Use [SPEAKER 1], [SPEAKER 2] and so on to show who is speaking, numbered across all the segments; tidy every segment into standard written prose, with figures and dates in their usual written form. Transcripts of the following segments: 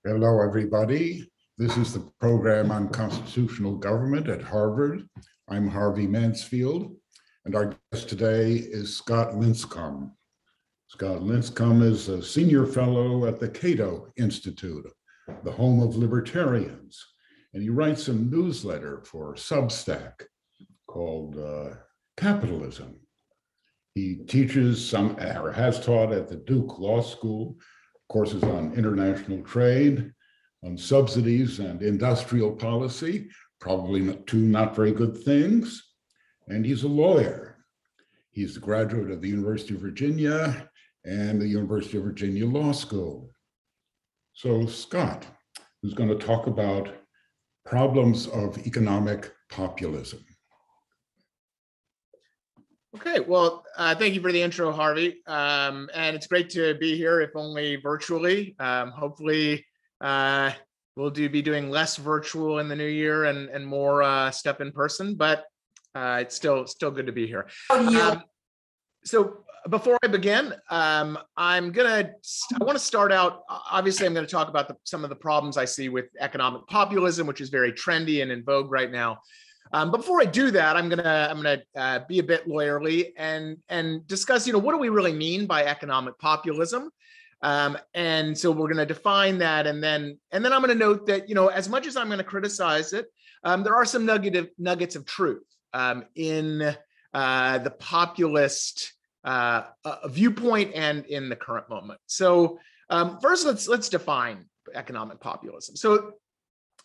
[SPEAKER 1] Hello, everybody. This is the program on constitutional government at Harvard. I'm Harvey Mansfield, and our guest today is Scott Lincicome. Scott Lincicome is a senior fellow at the Cato Institute, the home of libertarians, and he writes a newsletter for Substack called Capitalism. He teaches or has taught at the Duke Law School, courses on international trade, on subsidies and industrial policy, probably two not very good things. And he's a lawyer. He's a graduate of the University of Virginia and the University of Virginia Law School. So Scott, who's going to talk about problems of economic populism.
[SPEAKER 2] Okay, well, thank you for the intro, Harvey. And it's great to be here, if only virtually. Hopefully, we'll be doing less virtual in the new year and more stuff in person, but it's still good to be here. So before I begin, I want to start out, obviously I'm going to talk about some of the problems I see with economic populism, which is very trendy and in vogue right now. But before I do that, I'm gonna be a bit lawyerly and discuss, what do we really mean by economic populism? And so we're gonna define that, and then I'm gonna note that, as much as I'm gonna criticize it, there are some nuggets of truth in the populist viewpoint and in the current moment. So first, let's define economic populism. So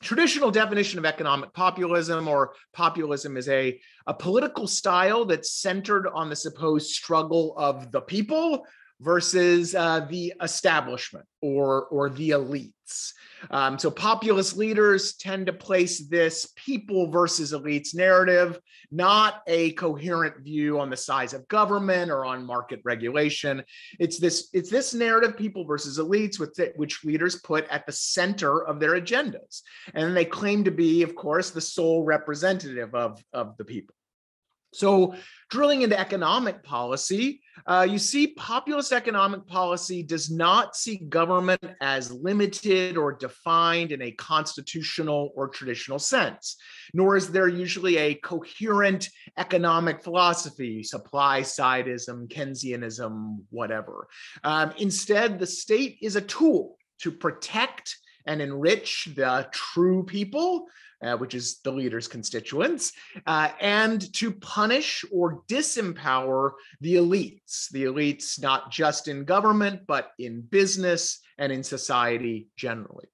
[SPEAKER 2] traditional definition of economic populism, or populism, is a political style that's centered on the supposed struggle of the people versus the establishment or the elites. So populist leaders tend to place this people versus elites narrative, not a coherent view on the size of government or on market regulation. It's this narrative, people versus elites, which leaders put at the center of their agendas. And they claim to be, of course, the sole representative of the people. So drilling into economic policy, you see populist economic policy does not see government as limited or defined in a constitutional or traditional sense, nor is there usually a coherent economic philosophy, supply-sideism, Keynesianism, whatever. Instead, the state is a tool to protect and enrich the true people, which is the leader's constituents, and to punish or disempower the elites not just in government, but in business and in society generally.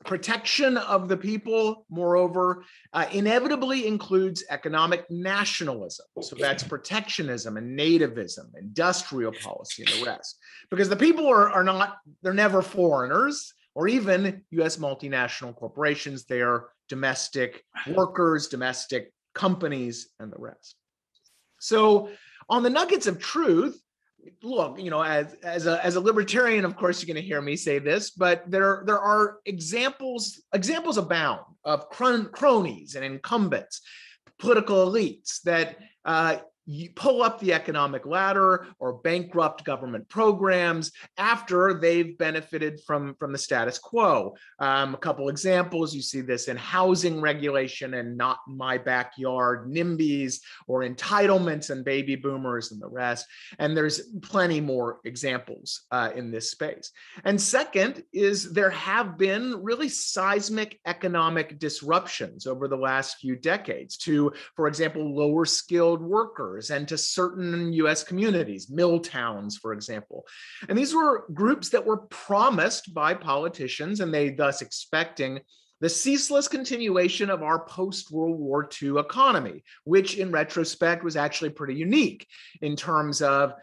[SPEAKER 2] Protection of the people, moreover, inevitably includes economic nationalism. So that's protectionism and nativism, industrial policy, and the rest. Because the people they're never foreigners, or even US multinational corporations. They are domestic workers, domestic companies, and the rest. So on the nuggets of truth, look, as a libertarian, of course, you're going to hear me say this, but there are examples abound of cronies and incumbents, political elites that you pull up the economic ladder or bankrupt government programs after they've benefited from the status quo. A couple examples, you see this in housing regulation and not my backyard NIMBYs, or entitlements and baby boomers and the rest. And there's plenty more examples in this space. And second is there have been really seismic economic disruptions over the last few decades to, for example, lower skilled workers and to certain US communities, mill towns, for example. And these were groups that were promised by politicians, and they thus expecting the ceaseless continuation of our post-World War II economy, which in retrospect was actually pretty unique in terms of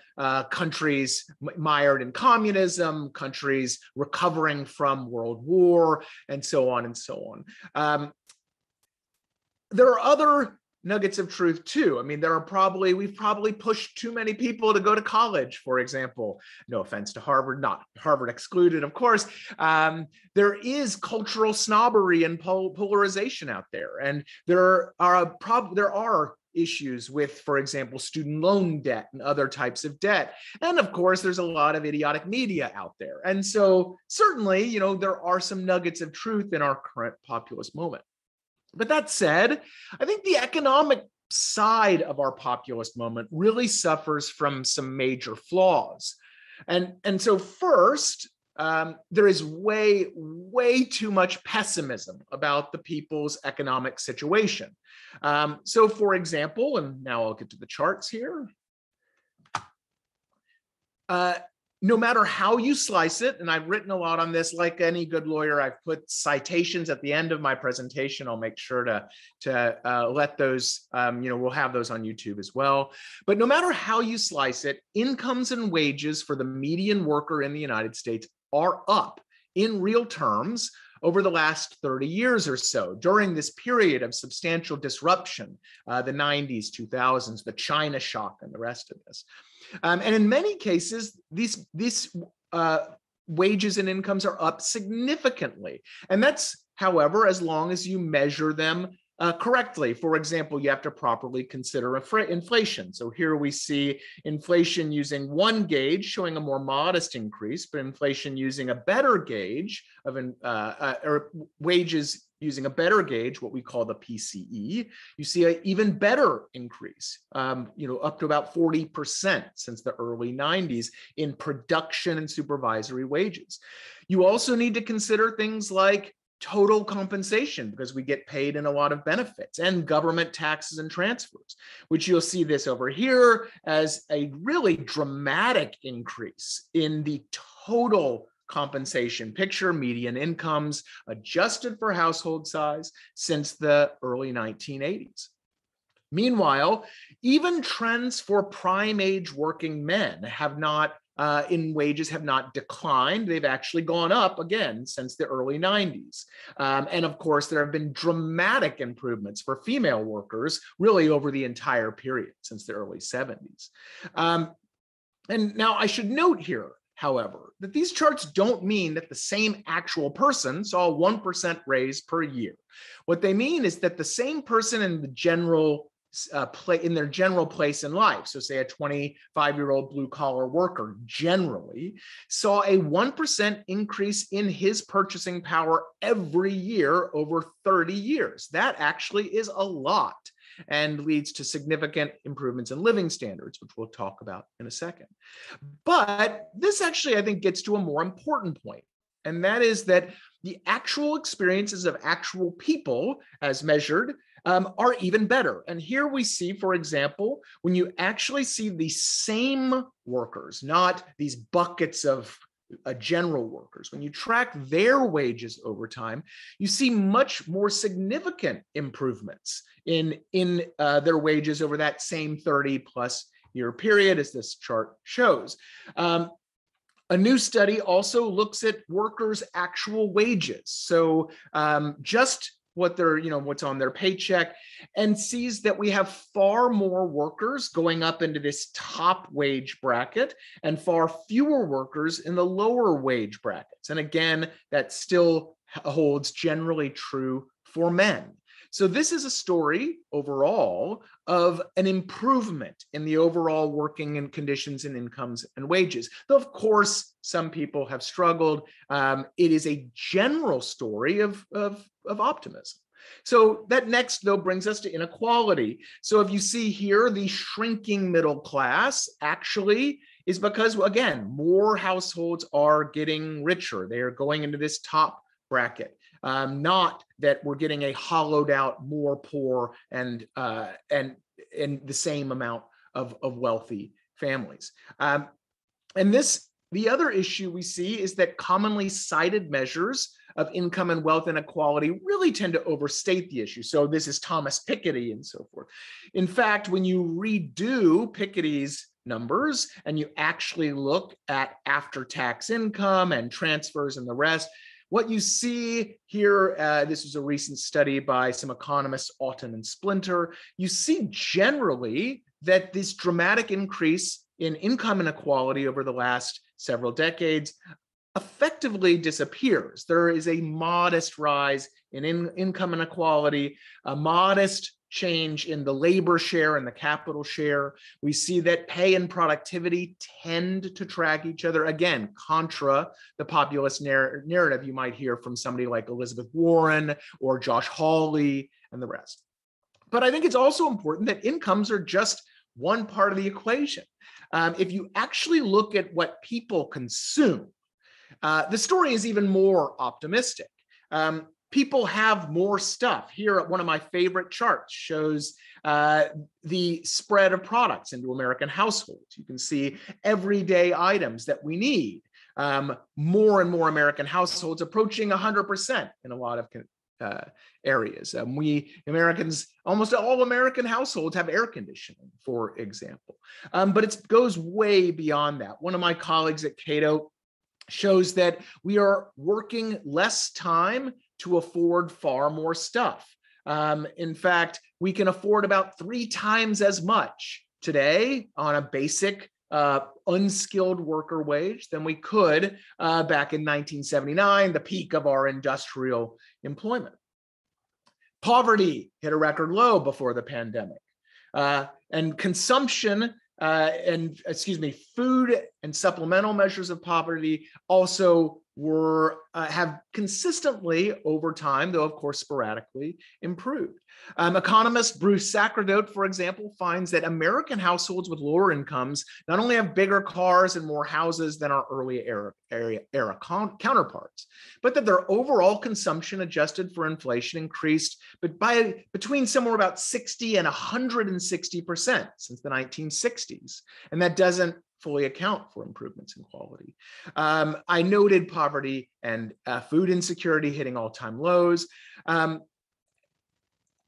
[SPEAKER 2] countries mired in communism, countries recovering from World War, and so on and so on. There are other nuggets of truth too. I mean, we've probably pushed too many people to go to college, for example. No offense to Harvard, not Harvard excluded, of course. There is cultural snobbery and polarization out there, and there are issues with, for example, student loan debt and other types of debt. And of course, there's a lot of idiotic media out there. And so certainly, there are some nuggets of truth in our current populist moment. But that said, I think the economic side of our populist moment really suffers from some major flaws. And so first, there is way too much pessimism about the people's economic situation. So for example, and now I'll get to the charts here. No matter how you slice it, and I've written a lot on this, like any good lawyer, I've put citations at the end of my presentation. I'll make sure to let those, we'll have those on YouTube as well. But no matter how you slice it, incomes and wages for the median worker in the United States are up in real terms over the last 30 years or so, during this period of substantial disruption, the 90s, 2000s, the China shock, and the rest of this. And in many cases, these wages and incomes are up significantly. And that's, however, as long as you measure them correctly. For example, you have to properly consider inflation. So here we see inflation using one gauge showing a more modest increase, but inflation using a better gauge of or wages using a better gauge, what we call the PCE, you see an even better increase, up to about 40% since the early 90s in production and supervisory wages. You also need to consider things like total compensation, because we get paid in a lot of benefits, and government taxes and transfers, which you'll see this over here as a really dramatic increase in the total compensation picture, median incomes adjusted for household size since the early 1980s. Meanwhile, even trends for prime age working men have not in wages have not declined. They've actually gone up again since the early 90s. And of course, there have been dramatic improvements for female workers really over the entire period since the early 70s. And now I should note here, however, that these charts don't mean that the same actual person saw a 1% raise per year. What they mean is that the same person in the general in their general place in life, so say a 25-year-old blue-collar worker generally, saw a 1% increase in his purchasing power every year over 30 years. That actually is a lot and leads to significant improvements in living standards, which we'll talk about in a second. But this actually, I think, gets to a more important point, and that is that the actual experiences of actual people, as measured, are even better. And here we see, for example, when you actually see the same workers, not these buckets of general workers, when you track their wages over time, you see much more significant improvements in their wages over that same 30-plus year period, as this chart shows. A new study also looks at workers' actual wages. So just what they're, what's on their paycheck, and sees that we have far more workers going up into this top wage bracket and far fewer workers in the lower wage brackets. And again, that still holds generally true for men. So this is a story overall of an improvement in the overall working and conditions and incomes and wages. Though of course, some people have struggled. It is a general story of optimism. So that next, though, brings us to inequality. So if you see here, the shrinking middle class actually is because, again, more households are getting richer. They are going into this top bracket. Not that we're getting a hollowed out more poor and the same amount of wealthy families. And the other issue we see is that commonly cited measures of income and wealth inequality really tend to overstate the issue. So this is Thomas Piketty and so forth. In fact, when you redo Piketty's numbers and you actually look at after-tax income and transfers and the rest, what you see here, this was a recent study by some economists, Aughton and Splinter, you see generally that this dramatic increase in income inequality over the last several decades effectively disappears. There is a modest rise in income inequality, a modest change in the labor share and the capital share. We see that pay and productivity tend to track each other, again, contra the populist narrative you might hear from somebody like Elizabeth Warren or Josh Hawley and the rest. But I think it's also important that incomes are just one part of the equation. If you actually look at what people consume, the story is even more optimistic. People have more stuff. Here, one of my favorite charts shows the spread of products into American households. You can see everyday items that we need. More and more American households approaching 100% in a lot of areas. We Americans, almost all American households have air conditioning, for example. But it goes way beyond that. One of my colleagues at Cato shows that we are working less time to afford far more stuff. In fact, we can afford about 3 times as much today on a basic unskilled worker wage than we could back in 1979, the peak of our industrial employment. Poverty hit a record low before the pandemic. And consumption food and supplemental measures of poverty also have consistently over time, though of course sporadically, improved. Economist Bruce Sacerdote, for example, finds that American households with lower incomes not only have bigger cars and more houses than our early era counterparts, but that their overall consumption adjusted for inflation increased by between somewhere about 60 and 160% since the 1960s. And that doesn't fully account for improvements in quality. I noted poverty and food insecurity hitting all-time lows.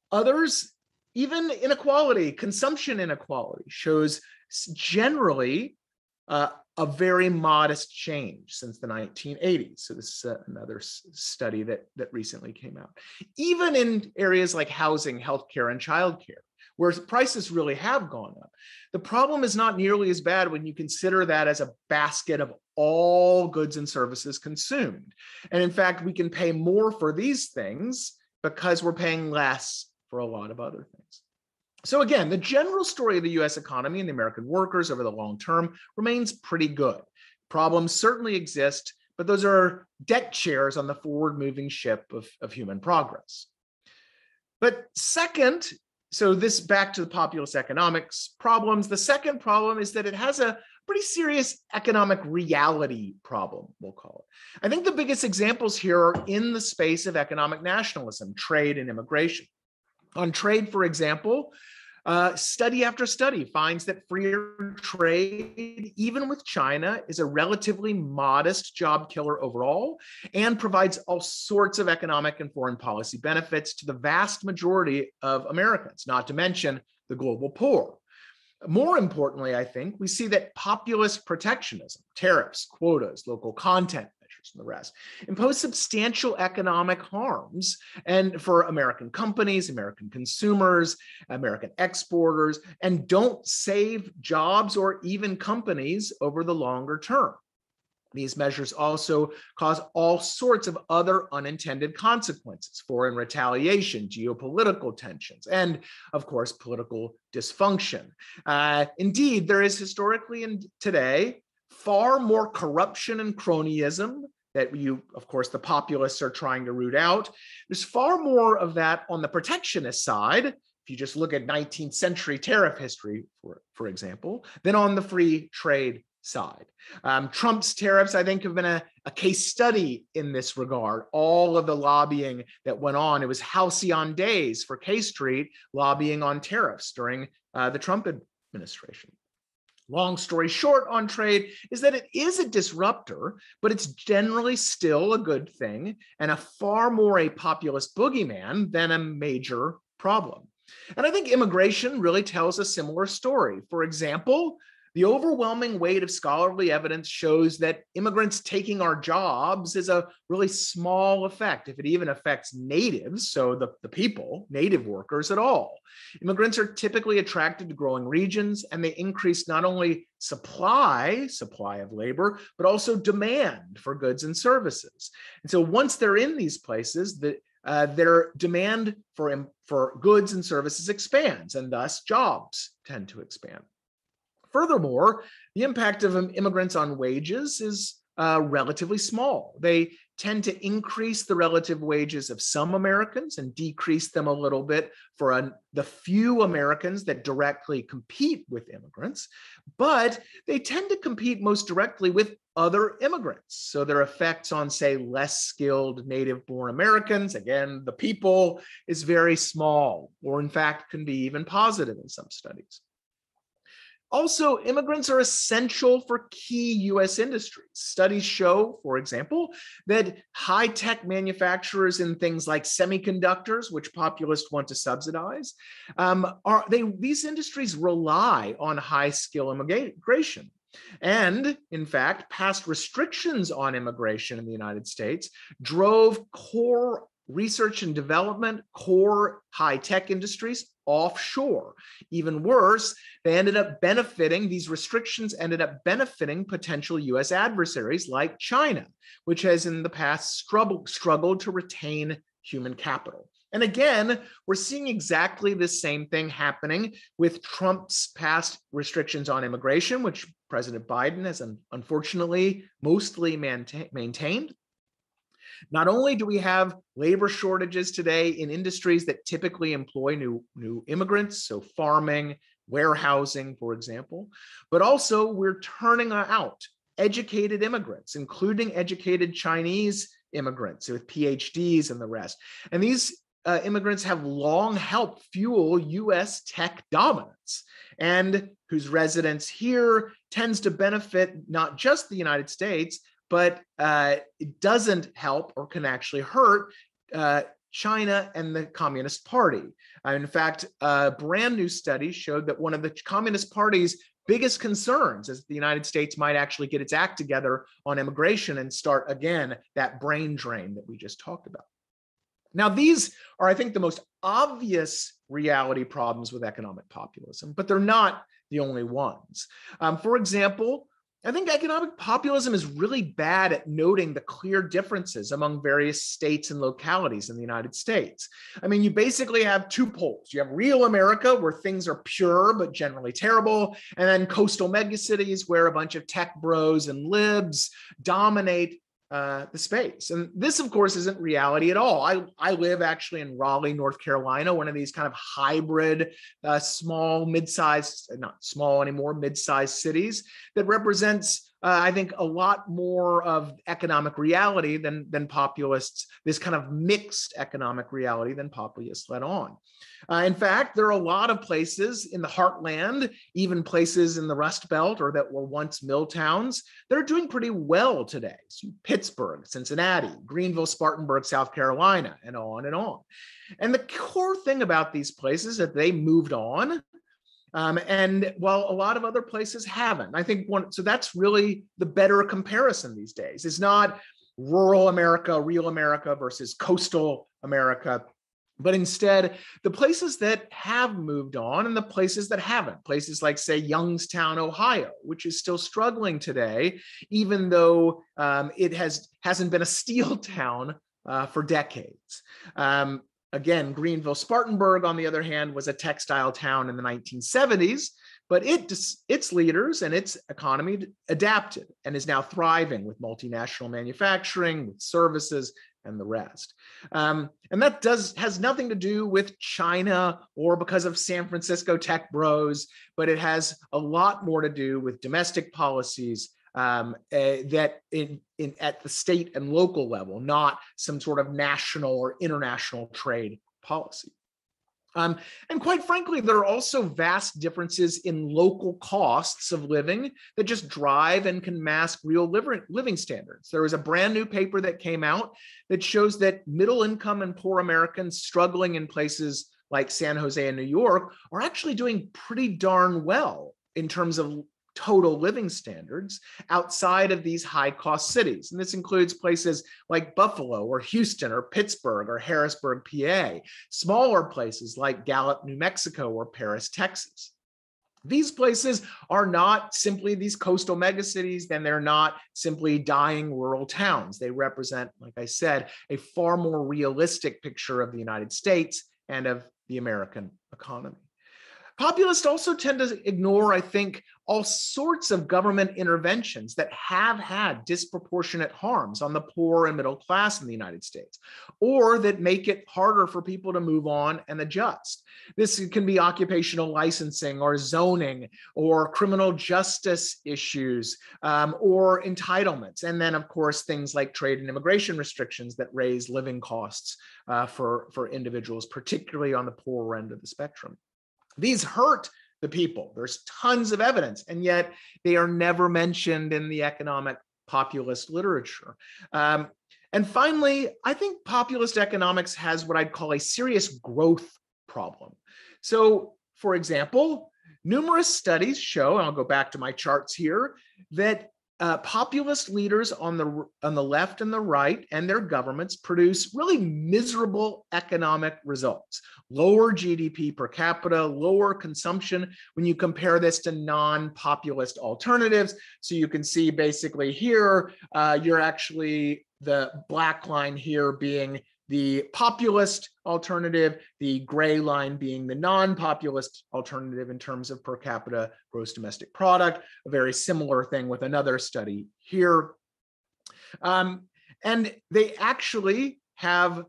[SPEAKER 2] Others, even inequality, consumption inequality shows generally a very modest change since the 1980s. So this is another study that recently came out. Even in areas like housing, healthcare, and childcare, where prices really have gone up. The problem is not nearly as bad when you consider that as a basket of all goods and services consumed. And in fact, we can pay more for these things because we're paying less for a lot of other things. So again, the general story of the US economy and the American workers over the long term remains pretty good. Problems certainly exist, but those are deck chairs on the forward-moving ship of human progress. But second, so this back to the populist economics problems. The second problem is that it has a pretty serious economic reality problem, we'll call it. I think the biggest examples here are in the space of economic nationalism, trade and immigration. On trade, for example, study after study finds that freer trade, even with China, is a relatively modest job killer overall and provides all sorts of economic and foreign policy benefits to the vast majority of Americans, not to mention the global poor. More importantly, I think, we see that populist protectionism, tariffs, quotas, local content measures, and the rest, impose substantial economic harms and for American companies, American consumers, American exporters, and don't save jobs or even companies over the longer term. These measures also cause all sorts of other unintended consequences, foreign retaliation, geopolitical tensions, and of course, political dysfunction. Indeed, there is historically and today far more corruption and cronyism that of course, the populists are trying to root out. There's far more of that on the protectionist side, if you just look at 19th century tariff history, for example, than on the free trade side. Trump's tariffs, I think, have been a case study in this regard. All of the lobbying that went on, it was halcyon days for K Street lobbying on tariffs during the Trump administration. Long story short on trade is that it is a disruptor, but it's generally still a good thing and a far more a populist boogeyman than a major problem. And I think immigration really tells a similar story. For example, the overwhelming weight of scholarly evidence shows that immigrants taking our jobs is a really small effect, if it even affects natives, so the people, native workers at all. Immigrants are typically attracted to growing regions, and they increase not only supply of labor, but also demand for goods and services. And so once they're in these places, their demand for goods and services expands, and thus jobs tend to expand. Furthermore, the impact of immigrants on wages is relatively small. They tend to increase the relative wages of some Americans and decrease them a little bit for the few Americans that directly compete with immigrants, but they tend to compete most directly with other immigrants. So their effects on, say, less skilled native-born Americans, again, the people, is very small, or in fact can be even positive in some studies. Also, immigrants are essential for key US industries. Studies show, for example, that high-tech manufacturers in things like semiconductors, which populists want to subsidize, these industries rely on high-skill immigration. And in fact, past restrictions on immigration in the United States drove core research and development, core high-tech industries offshore. Even worse, these restrictions ended up benefiting potential US adversaries like China, which has in the past struggled to retain human capital. And again, we're seeing exactly the same thing happening with Trump's past restrictions on immigration, which President Biden has unfortunately mostly maintained. Not only do we have labor shortages today in industries that typically employ new immigrants, so farming, warehousing, for example, but also we're turning out educated immigrants, including educated Chinese immigrants with PhDs and the rest. And these immigrants have long helped fuel US tech dominance, and whose residence here tends to benefit not just the United States, but it doesn't help or can actually hurt China and the Communist Party. In fact, a brand new study showed that one of the Communist Party's biggest concerns is the United States might actually get its act together on immigration and start again that brain drain that we just talked about. Now, these are, I think, the most obvious reality problems with economic populism, but they're not the only ones. For example, I think economic populism is really bad at noting the clear differences among various states and localities in the United States. I mean, you basically have two poles. You have real America, where things are pure but generally terrible, and then coastal megacities where a bunch of tech bros and libs dominate the space. And this, of course, isn't reality at all. I live actually in Raleigh, North Carolina, one of these kind of hybrid, small, mid-sized, not small anymore, mid-sized cities that represents, I think, a lot more of economic reality than populists, this kind of mixed economic reality than populists let on. In fact, there are a lot of places in the heartland, even places in the Rust Belt or that were once mill towns, that are doing pretty well today. So Pittsburgh, Cincinnati, Greenville, Spartanburg, South Carolina, and on and on. And the core thing about these places is that they moved on. And while a lot of other places haven't, I think so that's really the better comparison these days. It's not rural America, real America versus coastal America, but instead the places that have moved on and the places that haven't, places like, say, Youngstown, Ohio, which is still struggling today, even though it hasn't been a steel town for decades. Again, Greenville, Spartanburg, on the other hand, was a textile town in the 1970s, but its leaders and its economy adapted and is now thriving with multinational manufacturing, with services, and the rest. And that has nothing to do with China or because of San Francisco tech bros, but it has a lot more to do with domestic policies that at the state and local level, not some sort of national or international trade policy. And quite frankly, there are also vast differences in local costs of living that just drive and can mask real living standards. There was a brand new paper that came out that shows that middle income and poor Americans struggling in places like San Jose and New York are actually doing pretty darn well in terms of total living standards outside of these high-cost cities. And this includes places like Buffalo or Houston or Pittsburgh or Harrisburg, PA, smaller places like Gallup, New Mexico, or Paris, Texas. These places are not simply these coastal megacities, then they're not simply dying rural towns. They represent, like I said, a far more realistic picture of the United States and of the American economy. Populists also tend to ignore, I think, all sorts of government interventions that have had disproportionate harms on the poor and middle class in the United States, or that make it harder for people to move on and adjust. This can be occupational licensing or zoning or criminal justice issues or entitlements. And then, of course, things like trade and immigration restrictions that raise living costs for individuals, particularly on the poorer end of the spectrum. These hurt the people. There's tons of evidence, and yet they are never mentioned in the economic populist literature. And finally, I think populist economics has what I'd call a serious growth problem. So, for example, numerous studies show, and I'll go back to my charts here, that populist leaders on the left and the right and their governments produce really miserable economic results. Lower GDP per capita, lower consumption when you compare this to non-populist alternatives. So you can see basically here, you're actually the black line here being the populist alternative, the gray line being the non-populist alternative in terms of per capita gross domestic product, a very similar thing with another study here. And they actually have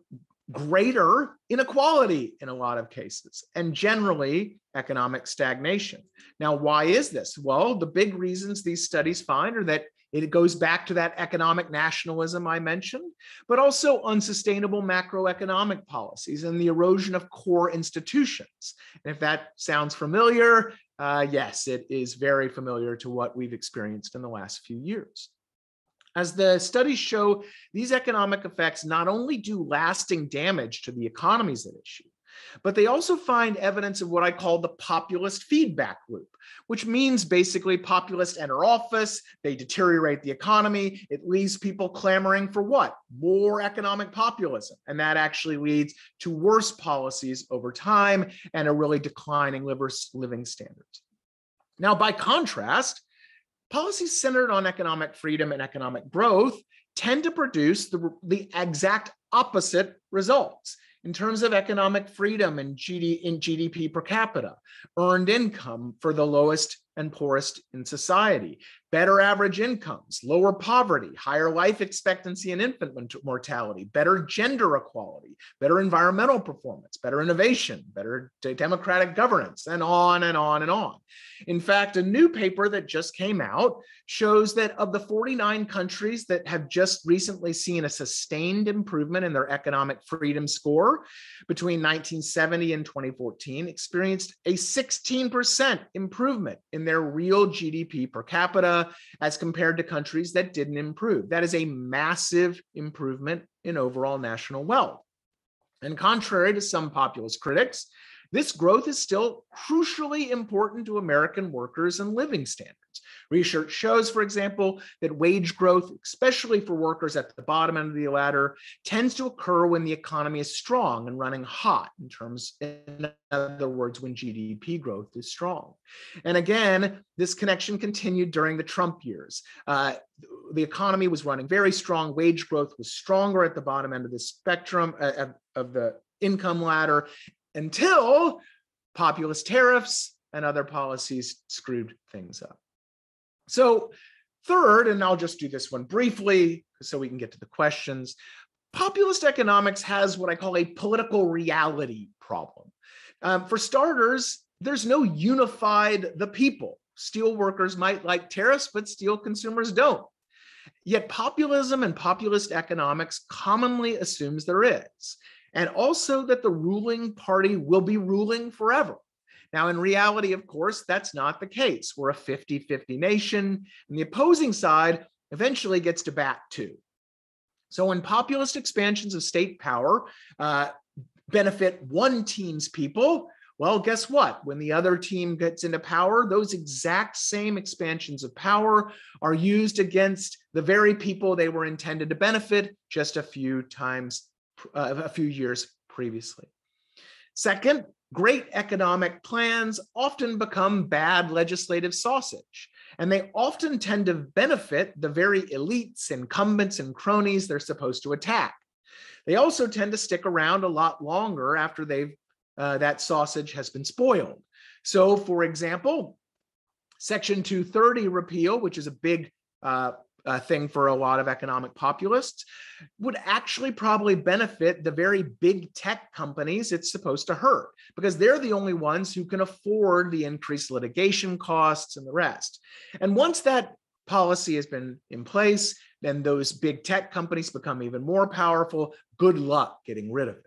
[SPEAKER 2] greater inequality in a lot of cases, and generally economic stagnation. Now, why is this? Well, the big reasons these studies find are that it goes back to that economic nationalism I mentioned, but also unsustainable macroeconomic policies and the erosion of core institutions. And if that sounds familiar, yes, it is very familiar to what we've experienced in the last few years. As the studies show, these economic effects not only do lasting damage to the economies at issue, but they also find evidence of what I call the populist feedback loop, which means basically populists enter office, they deteriorate the economy, it leaves people clamoring for what? More economic populism. And that actually leads to worse policies over time and a really declining living standards. Now, by contrast, policies centered on economic freedom and economic growth tend to produce the exact opposite results. In terms of economic freedom and GDP per capita, earned income for the lowest and poorest in society, better average incomes, lower poverty, higher life expectancy and infant mortality, better gender equality, better environmental performance, better innovation, better democratic governance, and on and on and on. In fact, a new paper that just came out shows that of the 49 countries that have just recently seen a sustained improvement in their economic freedom score between 1970 and 2014, experienced a 16% improvement in their real GDP per capita as compared to countries that didn't improve. That is a massive improvement in overall national wealth. And contrary to some populist critics, this growth is still crucially important to American workers and living standards. Research shows, for example, that wage growth, especially for workers at the bottom end of the ladder, tends to occur when the economy is strong and running hot, in other words, when GDP growth is strong. And again, this connection continued during the Trump years. The economy was running very strong. Wage growth was stronger at the bottom end of the spectrum of the income ladder until populist tariffs and other policies screwed things up. So third, and I'll just do this one briefly so we can get to the questions, populist economics has what I call a political reality problem. For starters, there's no unified the people. Steel workers might like tariffs, but steel consumers don't. Yet populism and populist economics commonly assumes there is, and also that the ruling party will be ruling forever. Now, in reality, of course, that's not the case. We're a 50-50 nation, and the opposing side eventually gets to bat too. So when populist expansions of state power benefit one team's people, well, guess what? When the other team gets into power, those exact same expansions of power are used against the very people they were intended to benefit just a few years previously. Second, great economic plans often become bad legislative sausage, and they often tend to benefit the very elites, incumbents, and cronies they're supposed to attack. They also tend to stick around a lot longer after that sausage has been spoiled. So, for example, Section 230 repeal, which is a big thing for a lot of economic populists, would actually probably benefit the very big tech companies it's supposed to hurt, because they're the only ones who can afford the increased litigation costs and the rest. And once that policy has been in place, then those big tech companies become even more powerful. Good luck getting rid of it.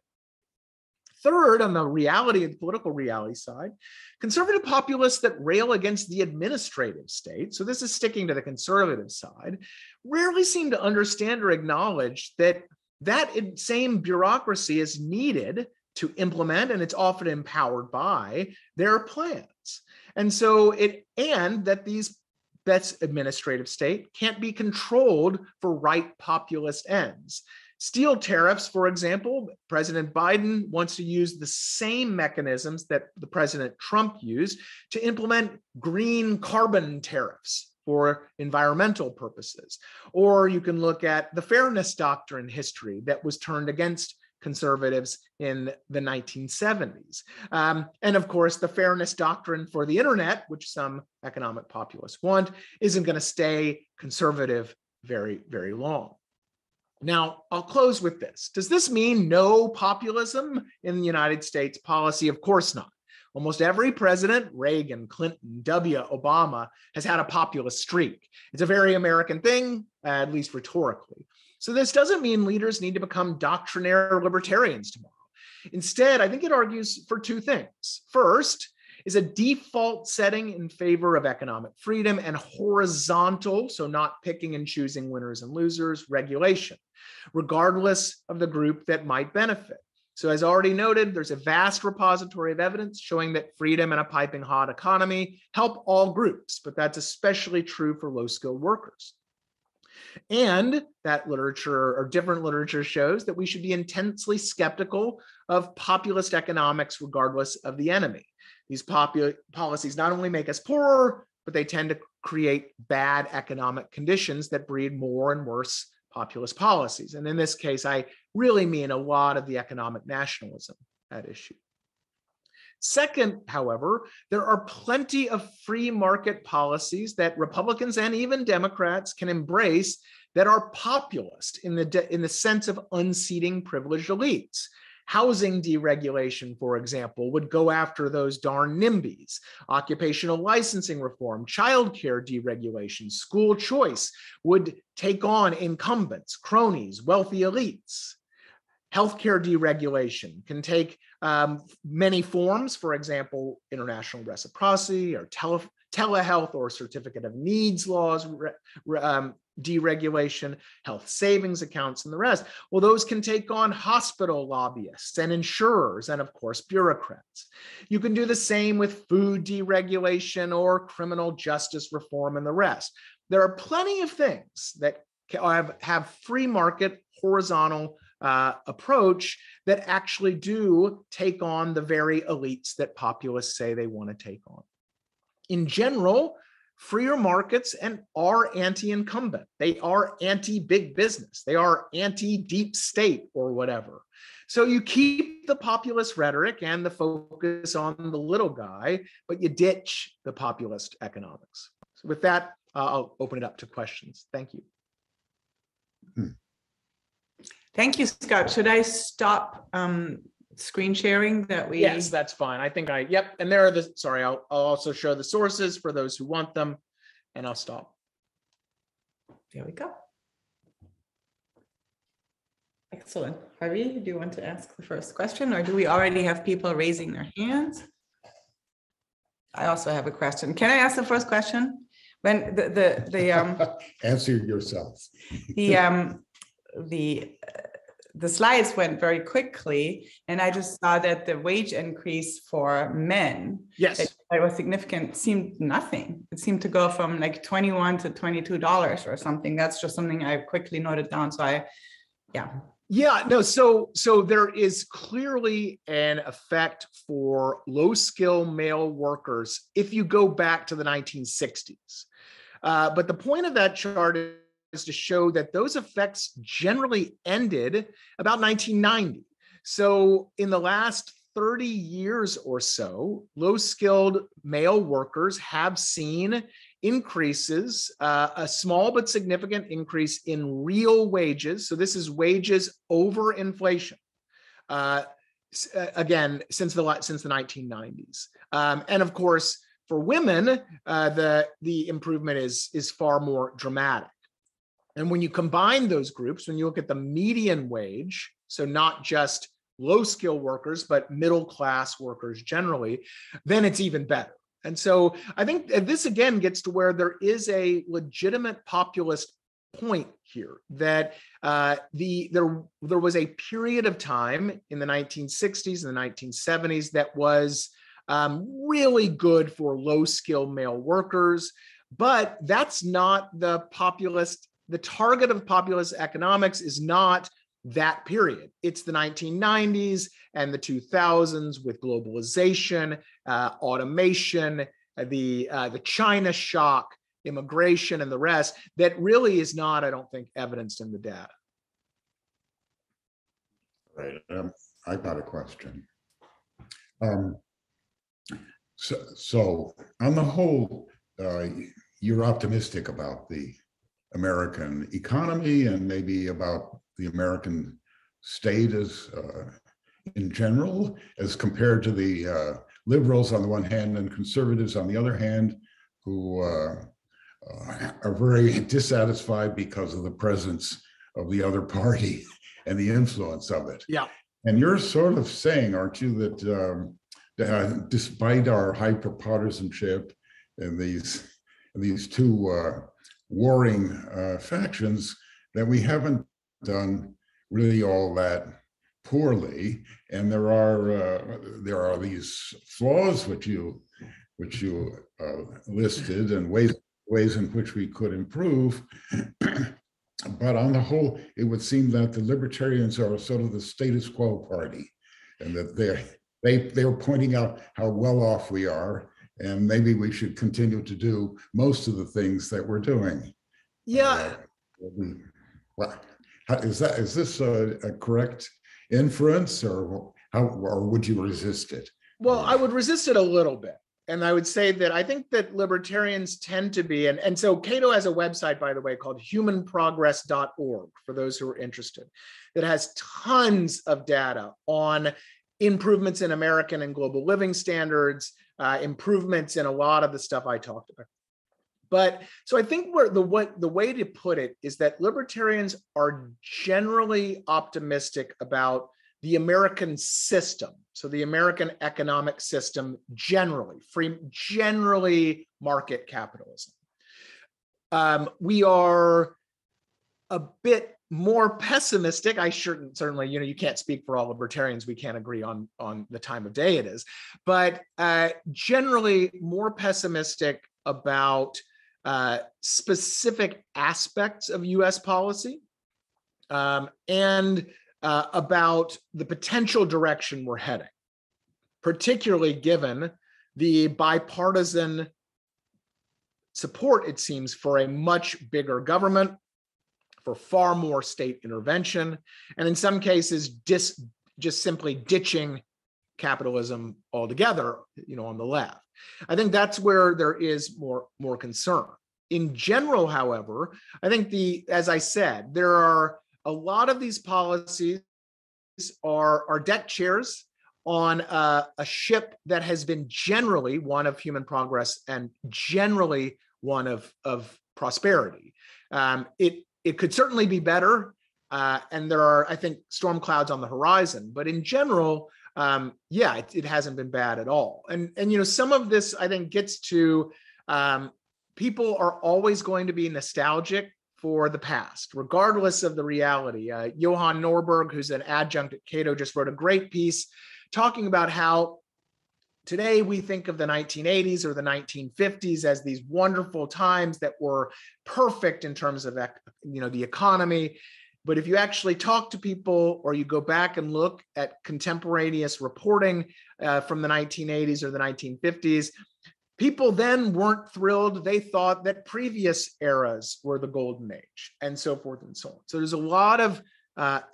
[SPEAKER 2] Third, on the political reality side, conservative populists that rail against the administrative state, so this is sticking to the conservative side, rarely seem to understand or acknowledge that that same bureaucracy is needed to implement, and it's often empowered by, their plans. And so that's administrative state can't be controlled for right populist ends. Steel tariffs, for example, President Biden wants to use the same mechanisms that the President Trump used to implement green carbon tariffs for environmental purposes. Or you can look at the fairness doctrine history that was turned against conservatives in the 1970s. And of course, the fairness doctrine for the internet, which some economic populists want, isn't going to stay conservative very, very long. Now, I'll close with this. Does this mean no populism in the United States policy? Of course not. Almost every president, Reagan, Clinton, Obama, has had a populist streak. It's a very American thing, at least rhetorically. So this doesn't mean leaders need to become doctrinaire libertarians tomorrow. Instead, I think it argues for two things. First, is a default setting in favor of economic freedom and horizontal, so not picking and choosing winners and losers, regulation, regardless of the group that might benefit. So as already noted, there's a vast repository of evidence showing that freedom and a piping hot economy help all groups, but that's especially true for low-skilled workers. And that literature, or different literature, shows that we should be intensely skeptical of populist economics regardless of the enemy. These policies not only make us poorer, but they tend to create bad economic conditions that breed more and worse populist policies. And in this case, I really mean a lot of the economic nationalism at issue. Second, however, there are plenty of free market policies that Republicans and even Democrats can embrace that are populist in the sense of unseating privileged elites. Housing deregulation, for example, would go after those darn NIMBYs. Occupational licensing reform, childcare deregulation, school choice would take on incumbents, cronies, wealthy elites. Healthcare deregulation can take many forms, for example, international reciprocity or telehealth or certificate of needs laws, deregulation, health savings accounts, and the rest. Well, those can take on hospital lobbyists and insurers and, of course, bureaucrats. You can do the same with food deregulation or criminal justice reform and the rest. There are plenty of things that have free market, horizontal approach that actually do take on the very elites that populists say they want to take on. In general, freer markets are anti-incumbent. They are anti-big business. They are anti-deep state or whatever. So you keep the populist rhetoric and the focus on the little guy, but you ditch the populist economics. So with that, I'll open it up to questions. Thank you.
[SPEAKER 3] Thank you, Scott. Should I stop screen sharing that we?
[SPEAKER 2] Yes, that's fine. I think yep. And there are sorry, I'll also show the sources for those who want them, and I'll stop.
[SPEAKER 3] There we go. Excellent. Harvey, do you want to ask the first question, or do we already have people raising their hands? I also have a question. Can I ask the first question? When the
[SPEAKER 1] answer yourself.
[SPEAKER 3] The slides went very quickly, and I just saw that the wage increase for men,
[SPEAKER 2] yes,
[SPEAKER 3] that was significant, seemed nothing. It seemed to go from like $21 to $22 or something. That's just something I quickly noted down. So Yeah.
[SPEAKER 2] Yeah, no, so there is clearly an effect for low-skill male workers if you go back to the 1960s. But the point of that chart is to show that those effects generally ended about 1990. So in the last 30 years or so, low-skilled male workers have seen increases, a small but significant increase in real wages. So this is wages over inflation. Again, since the 1990s, and of course for women, the improvement is far more dramatic. And when you combine those groups, when you look at the median wage, so not just low-skill workers, but middle-class workers generally, then it's even better. And so I think this again gets to where there is a legitimate populist point here, that there was a period of time in the 1960s and the 1970s that was really good for low-skilled male workers, but that's not the populist. The target of populist economics is not that period. It's the 1990s and the 2000s with globalization, automation, the China shock, immigration, and the rest that really is not, I don't think, evidenced in the data.
[SPEAKER 1] Right. I've got a question. So on the whole, you're optimistic about the American economy and maybe about the American state as in general, as compared to the liberals on the one hand and conservatives on the other hand, who are very dissatisfied because of the presence of the other party and the influence of it.
[SPEAKER 2] Yeah.
[SPEAKER 1] And you're sort of saying, aren't you, that despite our hyper-partisanship and these two warring factions, that we haven't done really all that poorly, and there are these flaws which you listed and ways in which we could improve. But on the whole, it would seem that the libertarians are sort of the status quo party, and that they're pointing out how well off we are, and maybe we should continue to do most of the things that we're doing.
[SPEAKER 2] Yeah.
[SPEAKER 1] Is this a correct inference, or would you resist it?
[SPEAKER 2] Well, I would resist it a little bit. And I would say that I think that libertarians tend to be, and so Cato has a website, by the way, called humanprogress.org, for those who are interested, that has tons of data on improvements in American and global living standards, improvements in a lot of the stuff I talked about. But so I think the way to put it is that libertarians are generally optimistic about the American system. So the American economic system generally market capitalism. We are a bit more pessimistic. I certainly, you can't speak for all libertarians. We can't agree on the time of day it is, but generally more pessimistic about specific aspects of US policy and about the potential direction we're heading, particularly given the bipartisan support, it seems, for a much bigger government, for far more state intervention, and in some cases, just simply ditching capitalism altogether, on the left. I think that's where there is more concern. In general, however, I think as I said, there are a lot of these policies are deck chairs on a ship that has been generally one of human progress and generally one of prosperity. It could certainly be better, and there are, I think, storm clouds on the horizon. But in general, it hasn't been bad at all. And some of this, I think, gets to people are always going to be nostalgic for the past, regardless of the reality. Johan Norberg, who's an adjunct at Cato, just wrote a great piece talking about how today we think of the 1980s or the 1950s as these wonderful times that were perfect in terms of the economy. But if you actually talk to people or you go back and look at contemporaneous reporting from the 1980s or the 1950s, people then weren't thrilled. They thought that previous eras were the golden age and so forth and so on. So there's a lot of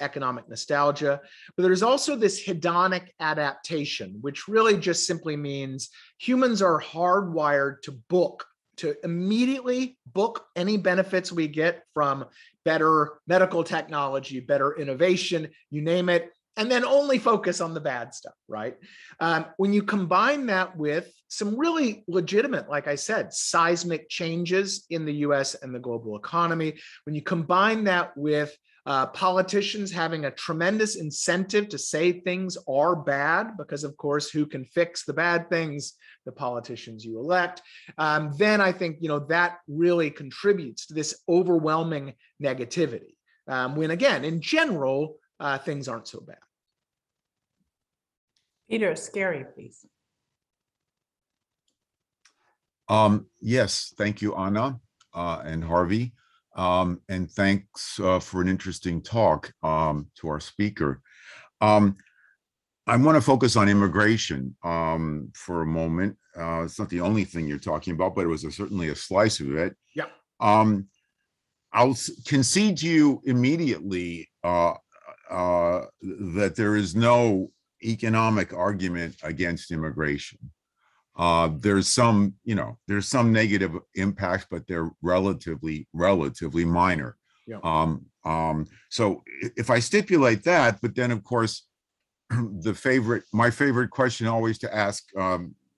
[SPEAKER 2] economic nostalgia, but there's also this hedonic adaptation, which really just simply means humans are hardwired to immediately book any benefits we get from better medical technology, better innovation, you name it, and then only focus on the bad stuff, right? When you combine that with some really legitimate, like I said, seismic changes in the US and the global economy, when you combine that with politicians having a tremendous incentive to say things are bad, because of course, who can fix the bad things? The politicians you elect. Then I think, that really contributes to this overwhelming negativity. When again, in general, things aren't so bad.
[SPEAKER 3] Peter, scary, please.
[SPEAKER 4] Yes, thank you, Anna and Harvey. And thanks for an interesting talk to our speaker. I want to focus on immigration for a moment. It's not the only thing you're talking about, but it was certainly a slice of it.
[SPEAKER 2] Yeah.
[SPEAKER 4] I'll concede to you immediately that there is no economic argument against immigration. There's some negative impacts, but they're relatively minor.
[SPEAKER 2] Yeah.
[SPEAKER 4] So if I stipulate that, but then of course, my favorite question always to ask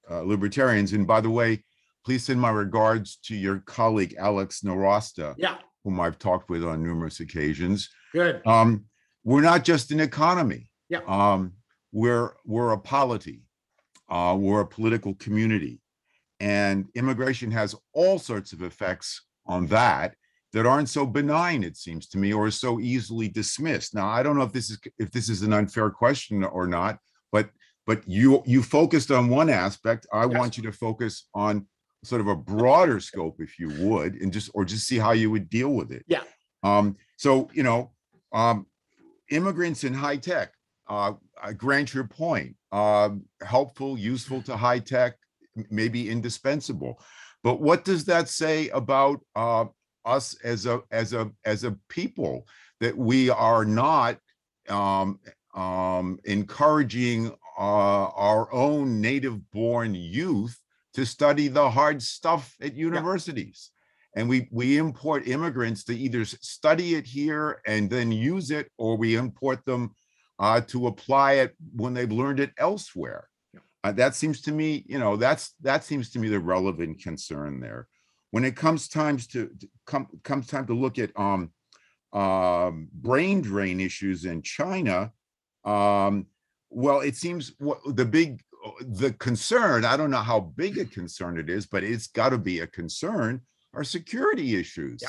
[SPEAKER 4] libertarians, and by the way, please send my regards to your colleague Alex Norosta, whom I've talked with on numerous occasions.
[SPEAKER 2] Good.
[SPEAKER 4] We're not just an economy.
[SPEAKER 2] Yeah.
[SPEAKER 4] We're a polity. We're a political community, and immigration has all sorts of effects on that aren't so benign, it seems to me, or so easily dismissed. Now, I don't know if this is an unfair question or not, but you focused on one aspect. I want you to focus on sort of a broader scope, if you would, and just see how you would deal with it.
[SPEAKER 2] Yeah.
[SPEAKER 4] So immigrants in high tech. I grant your point. Helpful, useful to high tech, maybe indispensable. But what does that say about us as a people, that we are not encouraging our own native-born youth to study the hard stuff at universities? And we import immigrants to either study it here and then use it, or we import them to apply it when they've learned it elsewhere. That seems to me, that seems to me the relevant concern there. When it comes time to look at brain drain issues in China, well, it seems the concern, I don't know how big a concern it is, but it's got to be a concern, are security issues.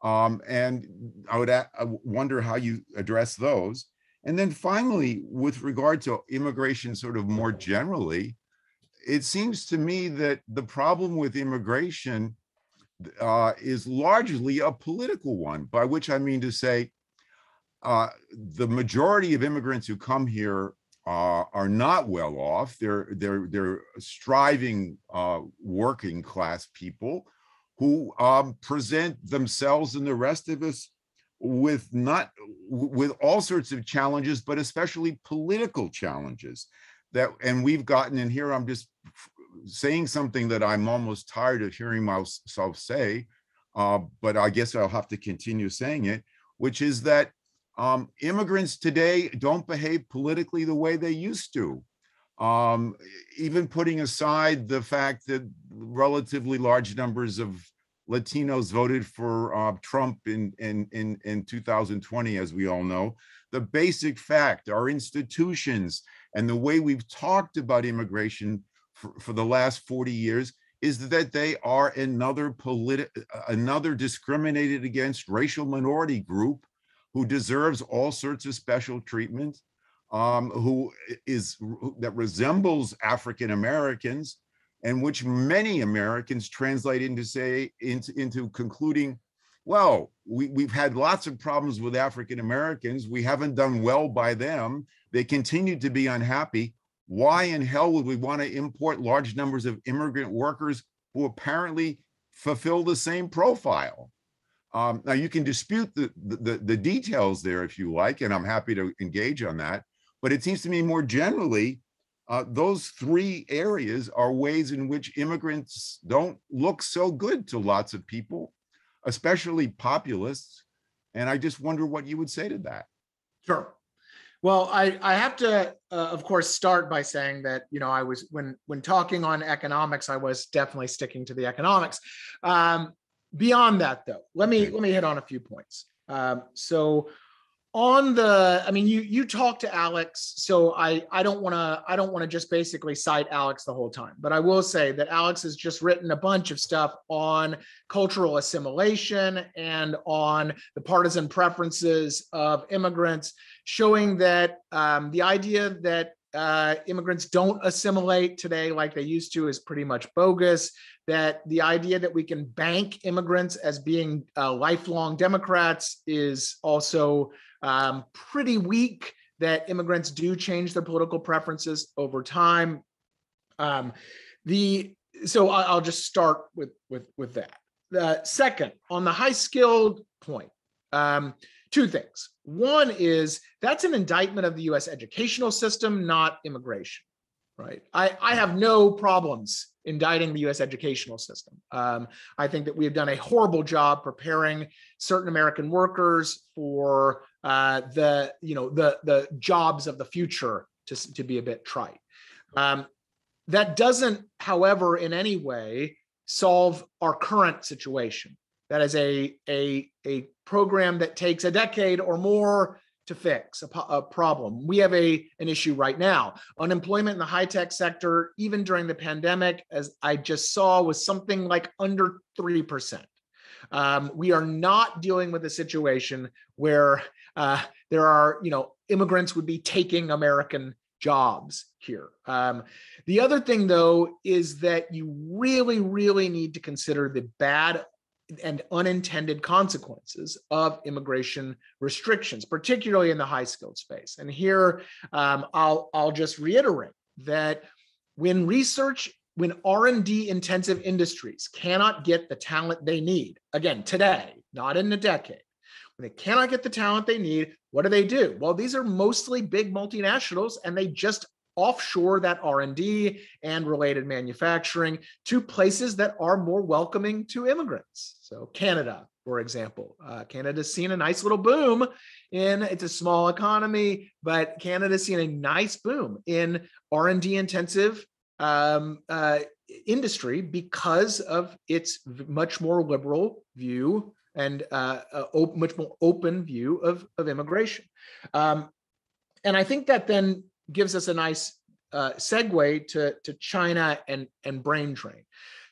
[SPEAKER 4] And I wonder how you address those. And then finally, with regard to immigration sort of more generally, it seems to me that the problem with immigration is largely a political one, by which I mean to say the majority of immigrants who come here are not well off. They're striving working class people who present themselves and the rest of us with all sorts of challenges, but especially political challenges and we've gotten in here. I'm just saying something that I'm almost tired of hearing myself say, but I guess I'll have to continue saying it, which is that immigrants today don't behave politically the way they used to. Even putting aside the fact that relatively large numbers of Latinos voted for Trump in 2020, as we all know, the basic fact, our institutions and the way we've talked about immigration for the last 40 years is that they are another discriminated against racial minority group who deserves all sorts of special treatment, that resembles African Americans, and which many Americans translate into concluding well, we've had lots of problems with African Americans. We haven't done well by them. They continue to be unhappy. Why in hell would we want to import large numbers of immigrant workers who apparently fulfill the same profile? Now, you can dispute the details there if you like, and I'm happy to engage on that. But it seems to me more generally, those three areas are ways in which immigrants don't look so good to lots of people, especially populists. And I just wonder what you would say to that.
[SPEAKER 2] Sure. Well, I have to, of course, start by saying that, you know, I was, when talking on economics, I was definitely sticking to the economics. Beyond that, though, let me hit on a few points. So on the, I mean, you talked to Alex, so I don't want to just basically cite Alex the whole time, but I will say that Alex has just written a bunch of stuff on cultural assimilation and on the partisan preferences of immigrants, showing that the idea that immigrants don't assimilate today like they used to is pretty much bogus, that the idea that we can bank immigrants as being lifelong Democrats is also pretty weak, that immigrants do change their political preferences over time. So I'll just start with that. Second, on the high-skilled point, two things. One is that's an indictment of the US educational system, not immigration, right? I have no problems indicting the US educational system. I think that we have done a horrible job preparing certain American workers for the jobs of the future, to be a bit trite. That doesn't, however, in any way solve our current situation. That is a program that takes a decade or more to fix a problem. We have an issue right now. Unemployment in the high-tech sector, even during the pandemic, as I just saw, was something like under 3%. We are not dealing with a situation where there are, immigrants would be taking American jobs here. The other thing, though, is that you really, really need to consider the bad and unintended consequences of immigration restrictions, particularly in the high-skilled space. And here, I'll just reiterate that when R&D intensive industries cannot get the talent they need, again, today, not in a decade, when they cannot get the talent they need, what do? Well, these are mostly big multinationals, and they just offshore that R&D and related manufacturing to places that are more welcoming to immigrants. So Canada, for example, Canada's seen a nice little boom it's a small economy, but Canada's seen a nice boom in R&D intensive industry because of its much more liberal view and much more open view of immigration. And I think that then gives us a nice segue to China and brain drain.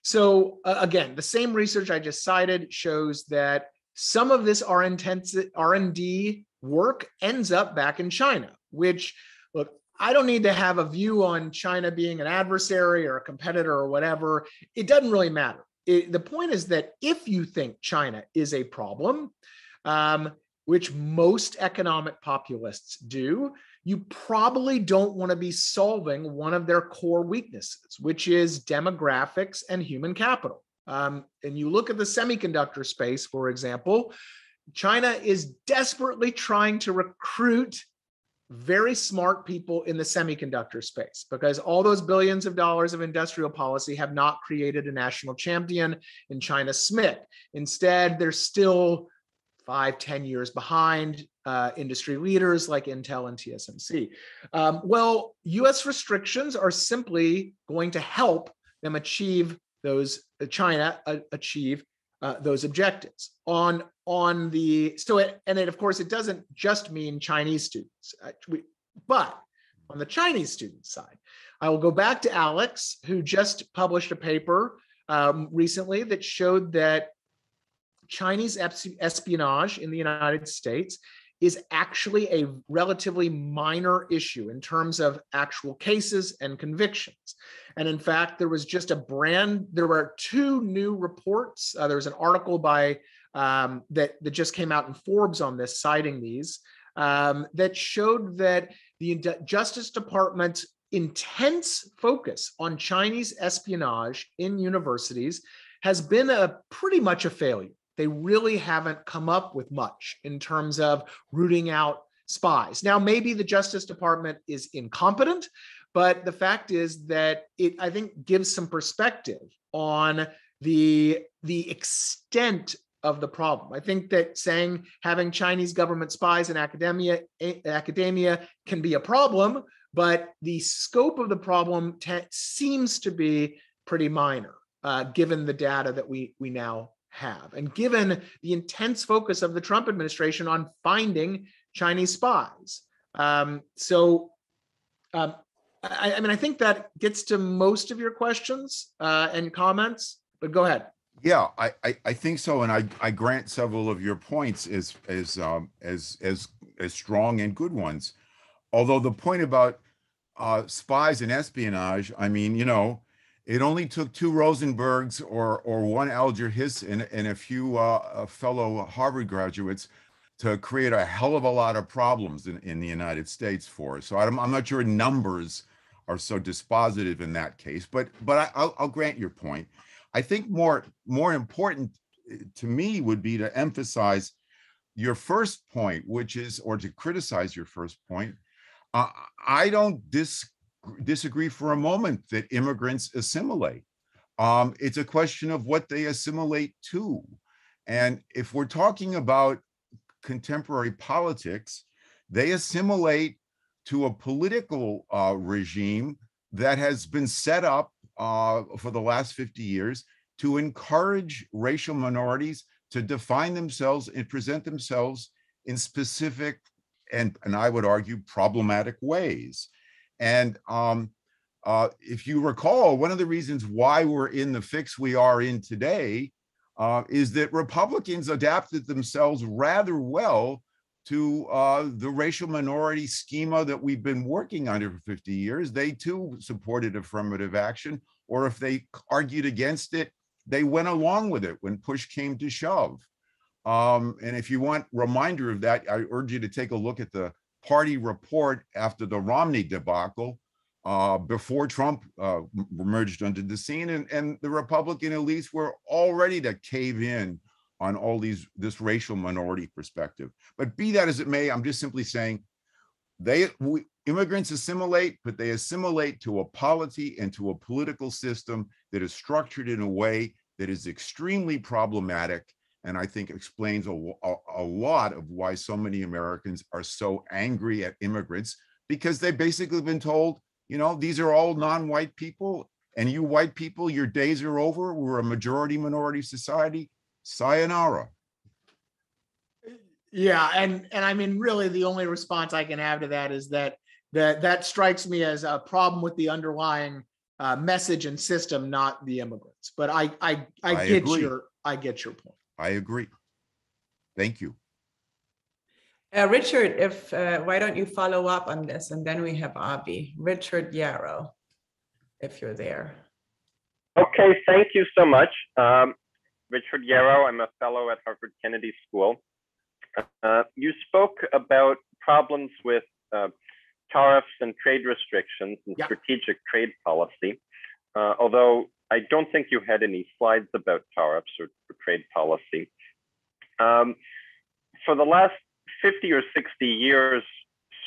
[SPEAKER 2] So again, the same research I just cited shows that some of this R&D work ends up back in China, which, look, I don't need to have a view on China being an adversary or a competitor or whatever. It doesn't really matter. The point is that if you think China is a problem, which most economic populists do, you probably don't want to be solving one of their core weaknesses, which is demographics and human capital. And you look at the semiconductor space, for example, China is desperately trying to recruit very smart people in the semiconductor space because all those billions of dollars of industrial policy have not created a national champion in China's SMIC. Instead, they're still 5-10 years behind industry leaders like Intel and TSMC. Well, US restrictions are simply going to help them achieve those, China achieve those objectives. And of course, it doesn't just mean Chinese students, but on the Chinese student side, I will go back to Alex, who just published a paper recently that showed that Chinese espionage in the United States is actually a relatively minor issue in terms of actual cases and convictions. And in fact, there were two new reports. There was an article by that just came out in Forbes on this, citing these, that showed that the Justice Department's intense focus on Chinese espionage in universities has been pretty much a failure. They really haven't come up with much in terms of rooting out spies. Now, maybe the Justice Department is incompetent, but the fact is that it, I think, gives some perspective on the extent of the problem. I think that saying having Chinese government spies in academia can be a problem, but the scope of the problem seems to be pretty minor, given the data that we now have, and given the intense focus of the Trump administration on finding Chinese spies. I mean, I think that gets to most of your questions and comments, but go ahead.
[SPEAKER 4] Yeah, I think so, and I grant several of your points as strong and good ones. Although the point about spies and espionage, I mean, you know, it only took 2 Rosenbergs or 1 Alger Hiss and a few fellow Harvard graduates to create a hell of a lot of problems in the United States for us. So I'm not sure numbers are so dispositive in that case, but I'll grant your point. I think more important to me would be to emphasize your first point, which is, or to criticize your first point. I don't disagree for a moment that immigrants assimilate. It's a question of what they assimilate to. And if we're talking about contemporary politics, they assimilate to a political regime that has been set up for the last 50 years to encourage racial minorities to define themselves and present themselves in specific and I would argue problematic ways. And if you recall, one of the reasons why we're in the fix we are in today is that Republicans adapted themselves rather well to the racial minority schema that we've been working under for 50 years. They too supported affirmative action, or if they argued against it, they went along with it when push came to shove. And if you want a reminder of that, I urge you to take a look at the party report after the Romney debacle, before Trump emerged onto the scene, and the Republican elites were all ready to cave in on all this racial minority perspective. But be that as it may, I'm just simply saying immigrants assimilate, but they assimilate to a polity and to a political system that is structured in a way that is extremely problematic, and I think explains a lot of why so many Americans are so angry at immigrants, because they've basically been told, you know, these are all non-white people, and you white people, your days are over. We're a majority minority society. Sayonara.
[SPEAKER 2] Yeah, and I mean, really, the only response I can have to that is that strikes me as a problem with the underlying message and system, not the immigrants. But I get your point.
[SPEAKER 4] I agree. Thank you.
[SPEAKER 3] Richard, why don't you follow up on this, and then we have Avi. Richard Yarrow, if you're there.
[SPEAKER 5] Okay, thank you so much. Richard Yarrow, I'm a fellow at Harvard Kennedy School. You spoke about problems with tariffs and trade restrictions and strategic trade policy, although I don't think you had any slides about tariffs or trade policy. For the last 50 or 60 years,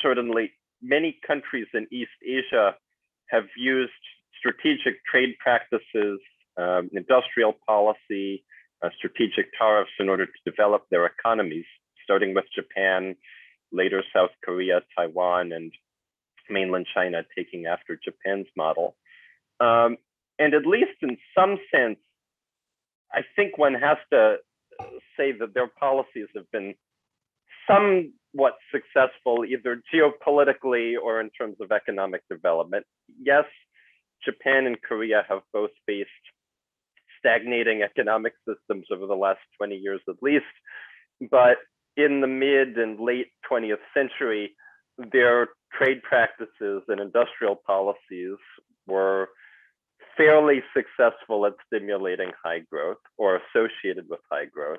[SPEAKER 5] certainly many countries in East Asia have used strategic trade practices, industrial policy, strategic tariffs in order to develop their economies, starting with Japan, later South Korea, Taiwan, and mainland China taking after Japan's model. And at least in some sense, I think one has to say that their policies have been somewhat successful, either geopolitically or in terms of economic development. Yes, Japan and Korea have both faced stagnating economic systems over the last 20 years at least, but in the mid and late 20th century, their trade practices and industrial policies were fairly successful at stimulating high growth or associated with high growth.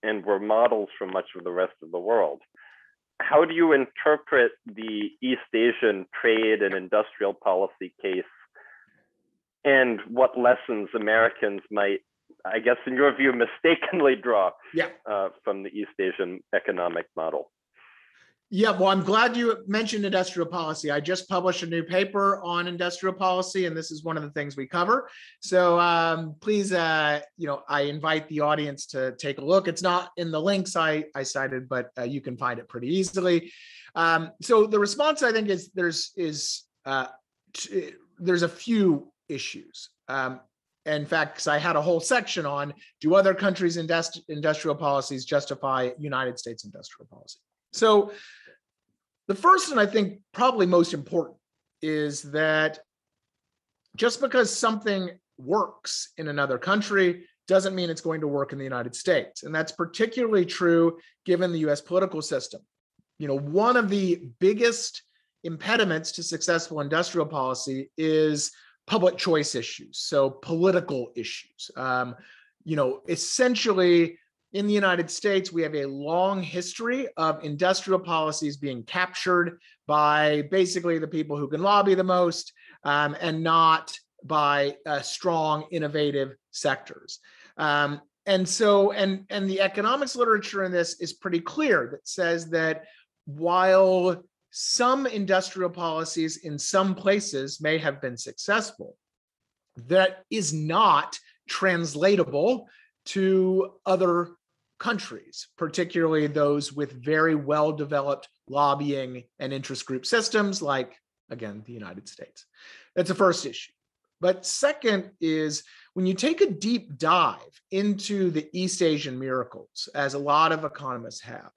[SPEAKER 5] and were models for much of the rest of the world. How do you interpret the East Asian trade and industrial policy case, and what lessons Americans might, I guess, in your view, mistakenly draw from the East Asian economic model?
[SPEAKER 2] Yeah, well, I'm glad you mentioned industrial policy. I just published a new paper on industrial policy, and this is one of the things we cover. So please, I invite the audience to take a look. It's not in the links I cited, but you can find it pretty easily. So the response, I think, is there's a few issues. In fact, because I had a whole section on, do other countries' industrial policies justify United States industrial policy? So the first, and I think probably most important, is that just because something works in another country doesn't mean it's going to work in the United States. And that's particularly true given the US political system. One of the biggest impediments to successful industrial policy is public choice issues, so political issues. Essentially, in the United States, we have a long history of industrial policies being captured by basically the people who can lobby the most, and not by strong, innovative sectors. And the economics literature in this is pretty clear, that says that while some industrial policies in some places may have been successful, that is not translatable to other countries, particularly those with very well-developed lobbying and interest group systems, like, again, the United States. That's the first issue. But second is, when you take a deep dive into the East Asian miracles, as a lot of economists have,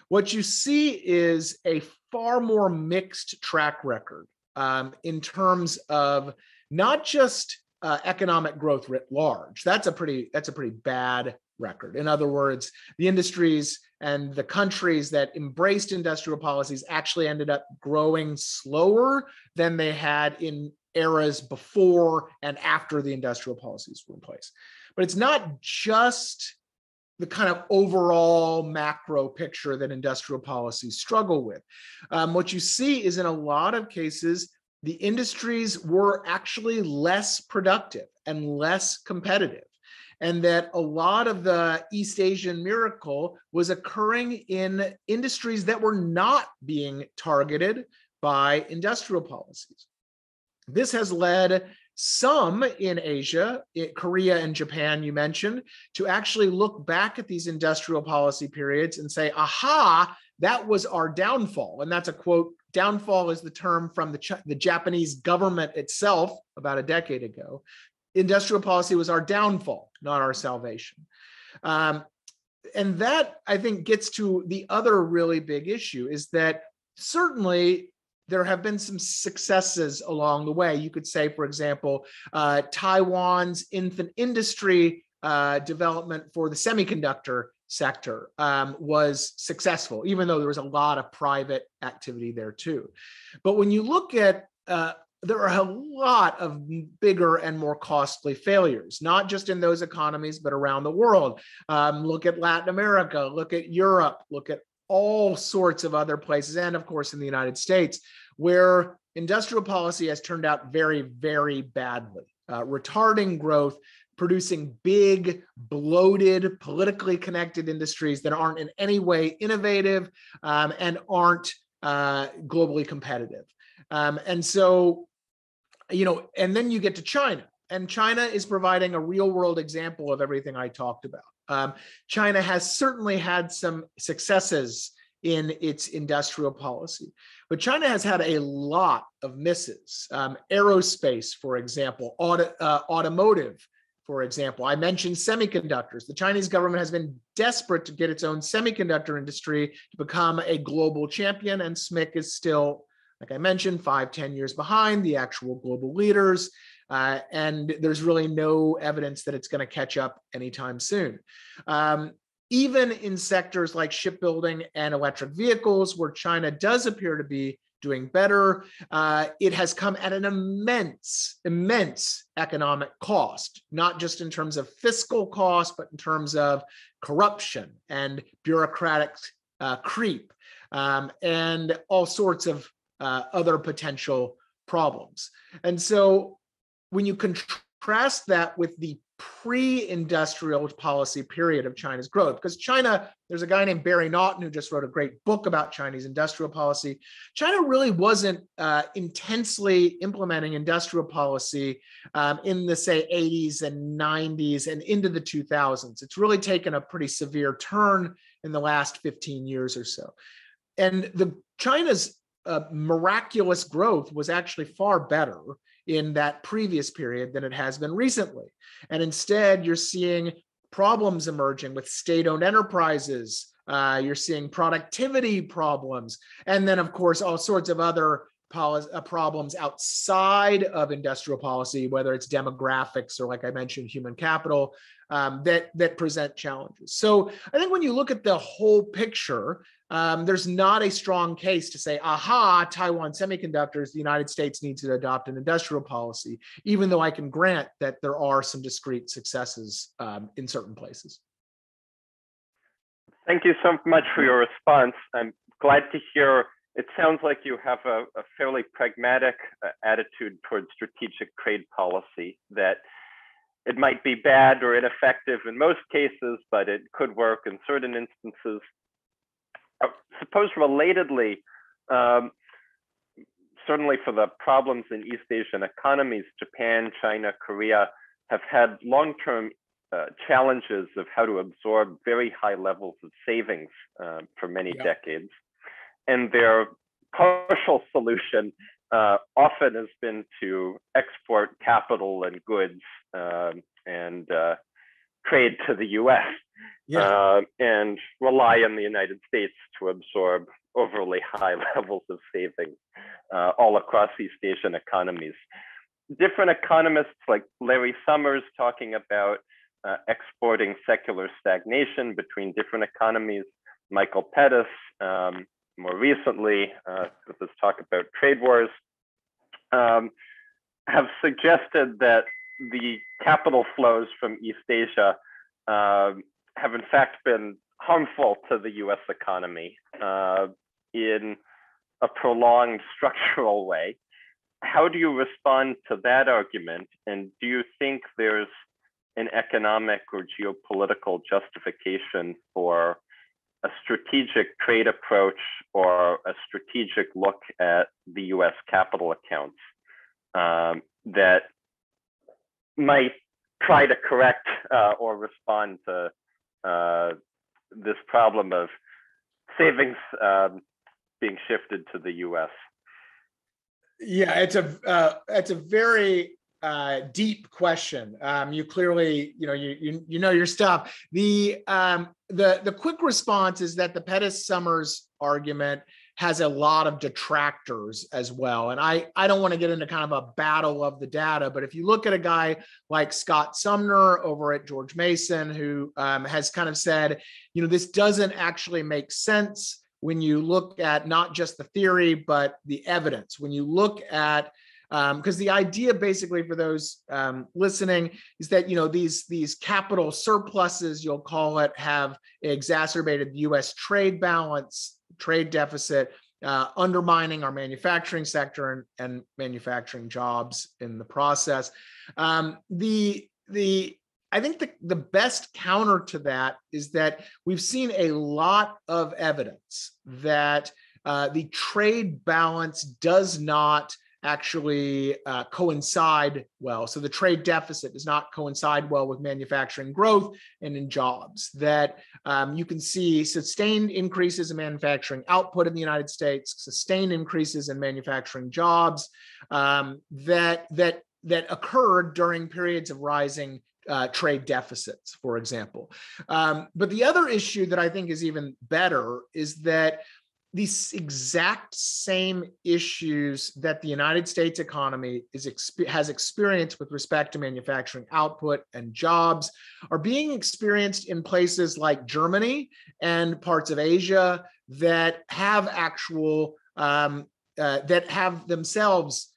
[SPEAKER 2] what you see is a far more mixed track record in terms of not just economic growth writ large. That's a pretty bad record. In other words, the industries and the countries that embraced industrial policies actually ended up growing slower than they had in eras before and after the industrial policies were in place. But it's not just the kind of overall macro picture that industrial policies struggle with. What you see is, in a lot of cases, the industries were actually less productive and less competitive, and that a lot of the East Asian miracle was occurring in industries that were not being targeted by industrial policies. This has led some in Asia, Korea and Japan, you mentioned, to actually look back at these industrial policy periods and say, aha, that was our downfall. And that's a quote. Downfall is the term from the Japanese government itself about a decade ago. Industrial policy was our downfall, not our salvation. And that, I think, gets to the other really big issue, is that certainly there have been some successes along the way. You could say, for example, Taiwan's infant industry development for the semiconductor sector was successful, even though there was a lot of private activity there too. But when you look at, there are a lot of bigger and more costly failures, not just in those economies, but around the world. Look at Latin America, look at Europe, look at all sorts of other places, and of course in the United States, where industrial policy has turned out very, very badly, retarding growth, producing big, bloated, politically connected industries that aren't in any way innovative and aren't globally competitive. And so, and then you get to China, and China is providing a real world example of everything I talked about. China has certainly had some successes in its industrial policy, but China has had a lot of misses. Aerospace, for example, automotive, for example. I mentioned semiconductors. The Chinese government has been desperate to get its own semiconductor industry to become a global champion, and SMIC is still, like I mentioned, 5-10 years behind the actual global leaders. And there's really no evidence that it's going to catch up anytime soon. Even in sectors like shipbuilding and electric vehicles, where China does appear to be doing better. It has come at an immense economic cost, not just in terms of fiscal cost, but in terms of corruption and bureaucratic creep, and all sorts of other potential problems. And so when you contrast that with the pre-industrial policy period of China's growth, because China, there's a guy named Barry Naughton who just wrote a great book about Chinese industrial policy. China really wasn't intensely implementing industrial policy in the, say, 80s and 90s and into the 2000s. It's really taken a pretty severe turn in the last 15 years or so. And China's miraculous growth was actually far better in that previous period than it has been recently. And instead, you're seeing problems emerging with state-owned enterprises. You're seeing productivity problems. And then, of course, all sorts of other problems outside of industrial policy, whether it's demographics or, like I mentioned, human capital, that present challenges. So I think when you look at the whole picture, there's not a strong case to say, aha, Taiwan Semiconductors, the United States needs to adopt an industrial policy, even though I can grant that there are some discrete successes in certain places.
[SPEAKER 5] Thank you so much for your response. I'm glad to hear. It sounds like you have a fairly pragmatic attitude towards strategic trade policy, that it might be bad or ineffective in most cases, but it could work in certain instances. Suppose relatedly, certainly for the problems in East Asian economies, Japan, China, Korea have had long-term challenges of how to absorb very high levels of savings for many decades. And their partial solution often has been to export capital and goods and trade to the US. And rely on the United States to absorb overly high levels of savings all across East Asian economies. Different economists like Larry Summers talking about exporting secular stagnation between different economies. Michael Pettis, more recently, with this talk about trade wars, have suggested that the capital flows from East Asia have in fact been harmful to the US economy in a prolonged structural way. How do you respond to that argument? And do you think there's an economic or geopolitical justification for a strategic trade approach or a strategic look at the US capital accounts that might try to correct or respond to this problem of savings being shifted to the US?
[SPEAKER 2] Yeah, it's a very deep question. You clearly, you know your stuff. The quick response is that the Pettis-Summers argument has a lot of detractors as well. And I don't want to get into kind of a battle of the data, but if you look at a guy like Scott Sumner over at George Mason, who has kind of said, this doesn't actually make sense when you look at not just the theory, but the evidence. When you look at, because the idea basically for those listening is that, these capital surpluses, you'll call it, have exacerbated the US trade balance, trade deficit, undermining our manufacturing sector and manufacturing jobs in the process. I think the best counter to that is that we've seen a lot of evidence that the trade balance does not actually coincide well. So the trade deficit does not coincide well with manufacturing growth and in jobs. That you can see sustained increases in manufacturing output in the United States, sustained increases in manufacturing jobs that occurred during periods of rising trade deficits, for example. But the other issue that I think is even better is that these exact same issues that the United States economy has experienced with respect to manufacturing output and jobs are being experienced in places like Germany and parts of Asia that have actual that have themselves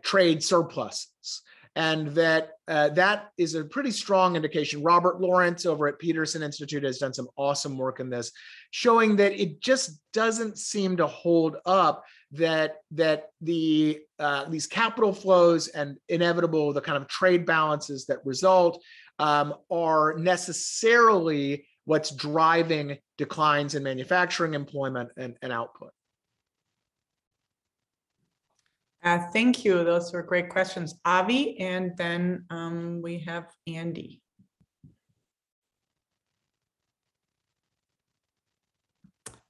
[SPEAKER 2] trade surpluses. And that is a pretty strong indication. Robert Lawrence over at Peterson Institute has done some awesome work in this, showing that it just doesn't seem to hold up that these capital flows and the kind of trade balances that result are necessarily what's driving declines in manufacturing employment and output.
[SPEAKER 3] Thank you. Those were great questions, Avi, and then we have Andy.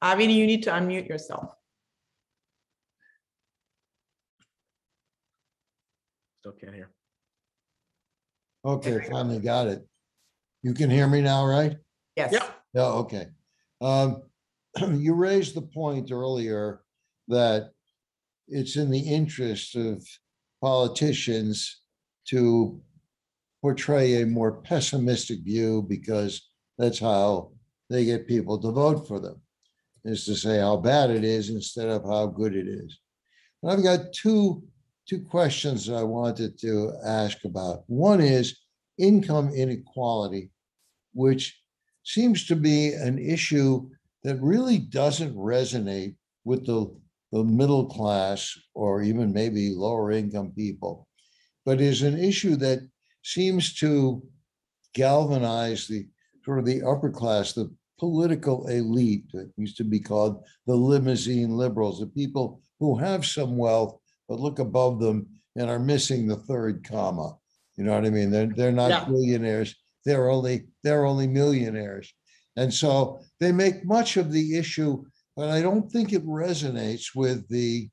[SPEAKER 3] Avi, you need to unmute yourself.
[SPEAKER 2] Still can't hear.
[SPEAKER 6] Okay, finally got it. You can hear me now, right?
[SPEAKER 3] Yes.
[SPEAKER 2] Yeah.
[SPEAKER 6] Yeah, okay. You raised the point earlier that it's in the interest of politicians to portray a more pessimistic view because that's how they get people to vote for them, is to say how bad it is instead of how good it is. And I've got two questions that I wanted to ask about. One is income inequality, which seems to be an issue that really doesn't resonate with the middle class or even maybe lower income people, but is an issue that seems to galvanize the sort of the upper class, the political elite that used to be called the limousine liberals, the people who have some wealth but look above them and are missing the third comma. You know what I mean? They're not billionaires. They're only millionaires. And so they make much of the issue, but I don't think it resonates with the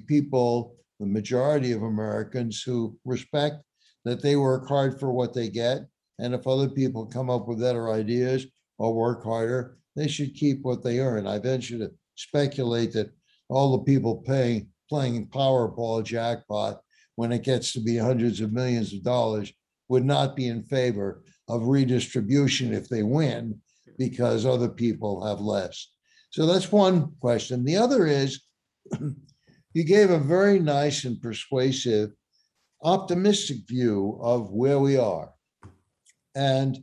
[SPEAKER 6] people, the majority of Americans who respect that they work hard for what they get. And if other people come up with better ideas or work harder, they should keep what they earn. I venture to speculate that all the people playing Powerball jackpot when it gets to be hundreds of millions of dollars would not be in favor of redistribution if they win, because other people have less. So that's one question. The other is, you gave a very nice and persuasive, optimistic view of where we are. And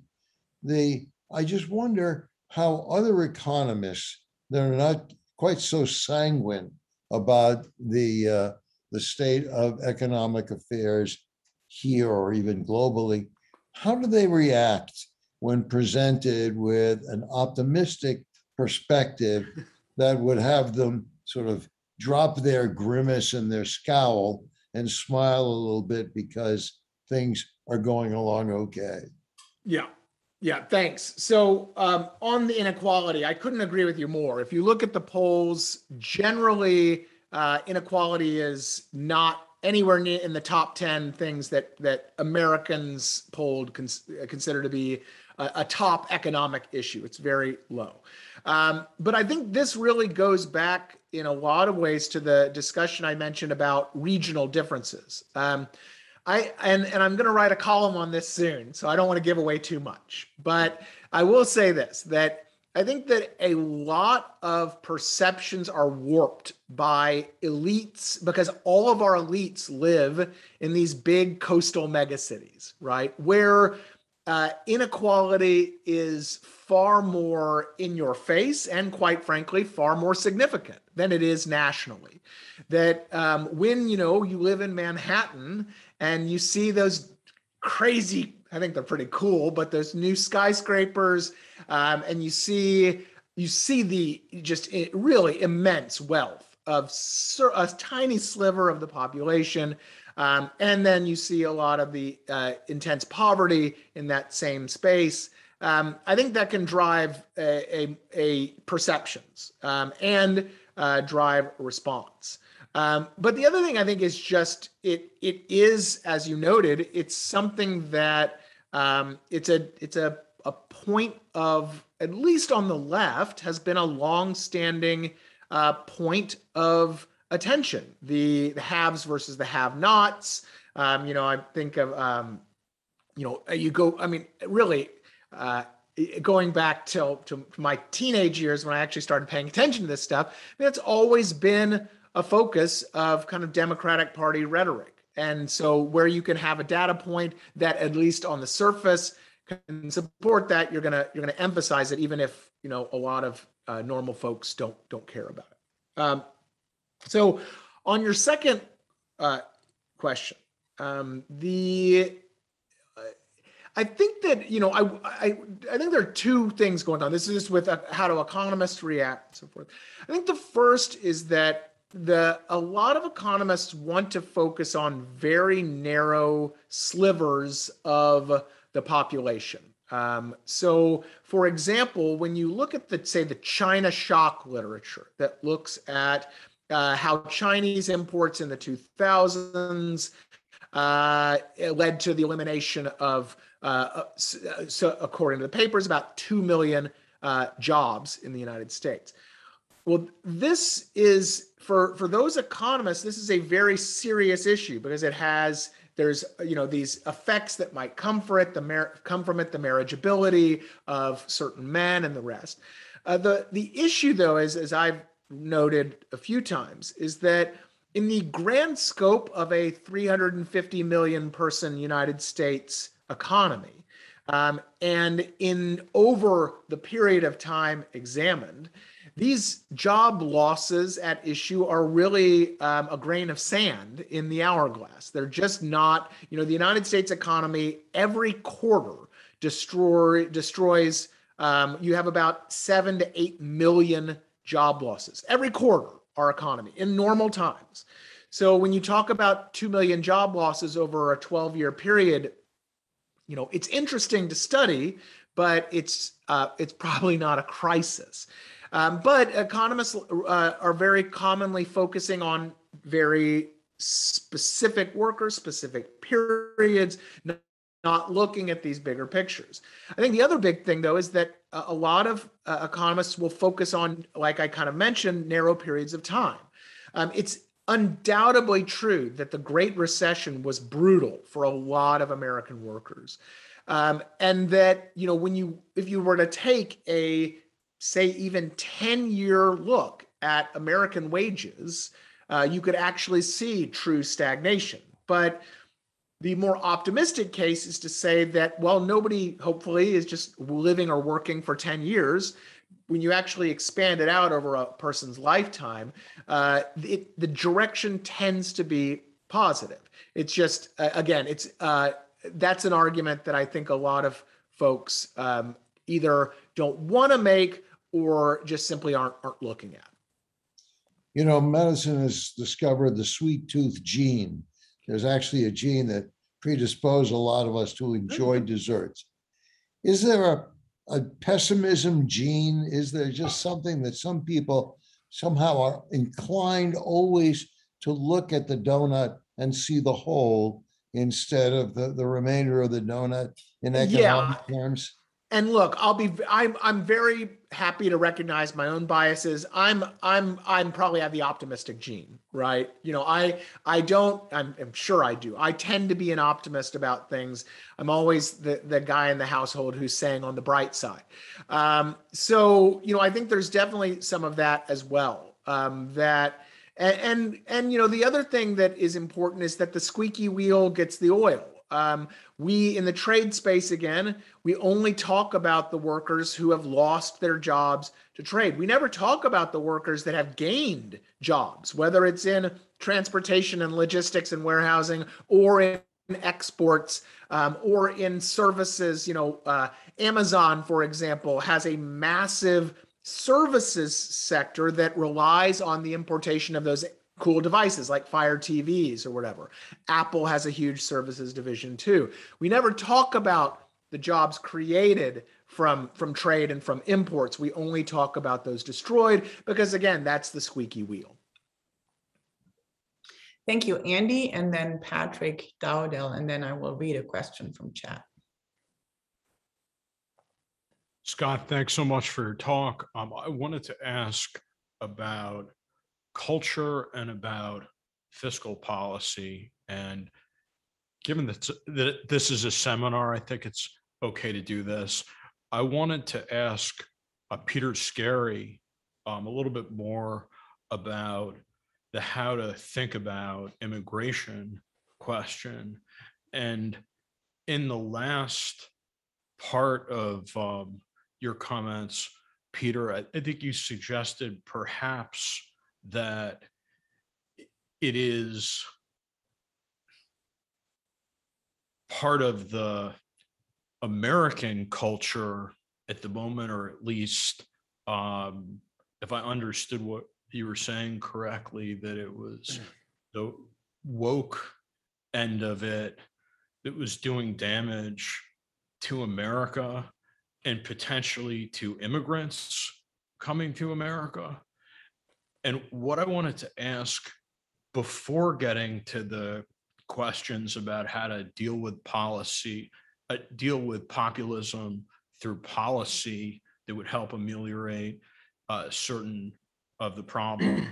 [SPEAKER 6] I just wonder how other economists that are not quite so sanguine about the state of economic affairs here or even globally, how do they react when presented with an optimistic perspective that would have them sort of drop their grimace and their scowl and smile a little bit because things are going along okay?
[SPEAKER 2] Yeah, thanks. So on the inequality, I couldn't agree with you more. If you look at the polls, generally inequality is not anywhere near in the top 10 things that Americans polled consider to be a top economic issue. It's very low. But I think this really goes back in a lot of ways to the discussion I mentioned about regional differences. And I'm going to write a column on this soon, so I don't want to give away too much. But I will say this, that I think that a lot of perceptions are warped by elites because all of our elites live in these big coastal megacities, right? Where inequality is far more in your face and, quite frankly, far more significant than it is nationally. That when you live in Manhattan and you see those crazy, I think they're pretty cool, but those new skyscrapers, and you see the just really immense wealth of a tiny sliver of the population. And then you see a lot of the intense poverty in that same space. I think that can drive a perceptions and drive a response. But the other thing I think is just it is, as you noted, it's something that it's a point of, at least on the left, has been a long-standing point of attention. The haves versus the have-nots. I think of going back to my teenage years when I actually started paying attention to this stuff. It's always been a focus of kind of Democratic Party rhetoric. And so where you can have a data point that at least on the surface can support that, you're gonna emphasize it, even if a lot of normal folks don't care about it. So on your second question, I think that I think there are two things going on. This is with how do economists react and so forth. I think the first is that a lot of economists want to focus on very narrow slivers of the population. So, for example, when you look at the China shock literature that looks at how Chinese imports in the 2000s led to the elimination of, so according to the papers, about 2 million jobs in the United States. Well, this is, for those economists, this is a very serious issue because there's these effects that might come from it, the marriageability of certain men and the rest. The issue, though, is, as I've noted a few times, is that in the grand scope of a 350 million person United States economy, and in over the period of time examined, these job losses at issue are really a grain of sand in the hourglass. They're just not, the United States economy every quarter destroys, you have about 7 to 8 million job losses every quarter, our economy, in normal times. So when you talk about 2 million job losses over a 12-year period, it's interesting to study, but it's probably not a crisis. But economists are very commonly focusing on very specific workers, specific periods, not looking at these bigger pictures. I think the other big thing, though, is that a lot of economists will focus on, like I kind of mentioned, narrow periods of time. It's undoubtedly true that the Great Recession was brutal for a lot of American workers. And that, if you were to take a, say, even 10-year look at American wages, you could actually see true stagnation. But the more optimistic case is to say that, well, nobody, hopefully, is just living or working for 10 years. When you actually expand it out over a person's lifetime, the direction tends to be positive. It's just, again, that's an argument that I think a lot of folks either don't want to make or just simply aren't looking at.
[SPEAKER 6] Medicine has discovered the sweet tooth gene. There's actually a gene that predisposes a lot of us to enjoy desserts. Is there a pessimism gene? Is there just something that some people somehow are inclined always to look at the donut and see the whole instead of the remainder of the donut in economic terms?
[SPEAKER 2] And look, I'm very happy to recognize my own biases. I'm probably have the optimistic gene, right? I'm sure I do. I tend to be an optimist about things. I'm always the guy in the household who's saying on the bright side. So, I think there's definitely some of that as well. And the other thing that is important is that the squeaky wheel gets the oil. We in the trade space, again, we only talk about the workers who have lost their jobs to trade. We never talk about the workers that have gained jobs, whether it's in transportation and logistics and warehousing, or in exports, or in services. Amazon, for example, has a massive services sector that relies on the importation of those cool devices like Fire TVs or whatever. Apple has a huge services division too. We never talk about the jobs created from trade and from imports. We only talk about those destroyed because, again, that's the squeaky wheel.
[SPEAKER 3] Thank you, Andy, and then Patrick Dowdell, and then I will read a question from chat.
[SPEAKER 7] Scott, thanks so much for your talk. I wanted to ask about culture and about fiscal policy. And given that this is a seminar, I think it's okay to do this. I wanted to ask Peter Scarry a little bit more about the how to think about immigration question. And in the last part of your comments, Peter, I think you suggested perhaps that it is part of the American culture at the moment, or at least if I understood what you were saying correctly, that it was the woke end of it that was doing damage to America and potentially to immigrants coming to America. And what I wanted to ask before getting to the questions about how to deal with policy, deal with populism through policy that would help ameliorate certain of the problem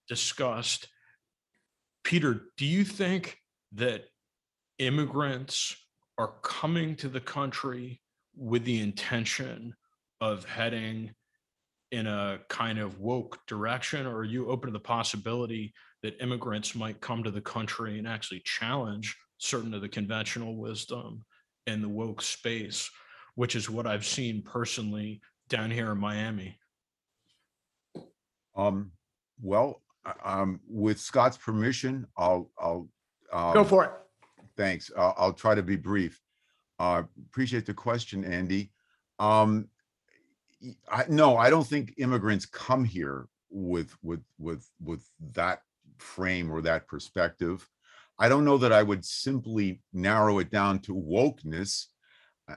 [SPEAKER 7] discussed. Peter, do you think that immigrants are coming to the country with the intention of heading in a kind of woke direction, or are you open to the possibility that immigrants might come to the country and actually challenge certain of the conventional wisdom in the woke space, which is what I've seen personally down here in Miami?
[SPEAKER 4] Well, with Scott's permission, I'll
[SPEAKER 2] Go for it.
[SPEAKER 4] thanks. I'll try to be brief. Appreciate the question, Andy. No, I don't think immigrants come here with that frame or that perspective. I don't know that I would simply narrow it down to wokeness.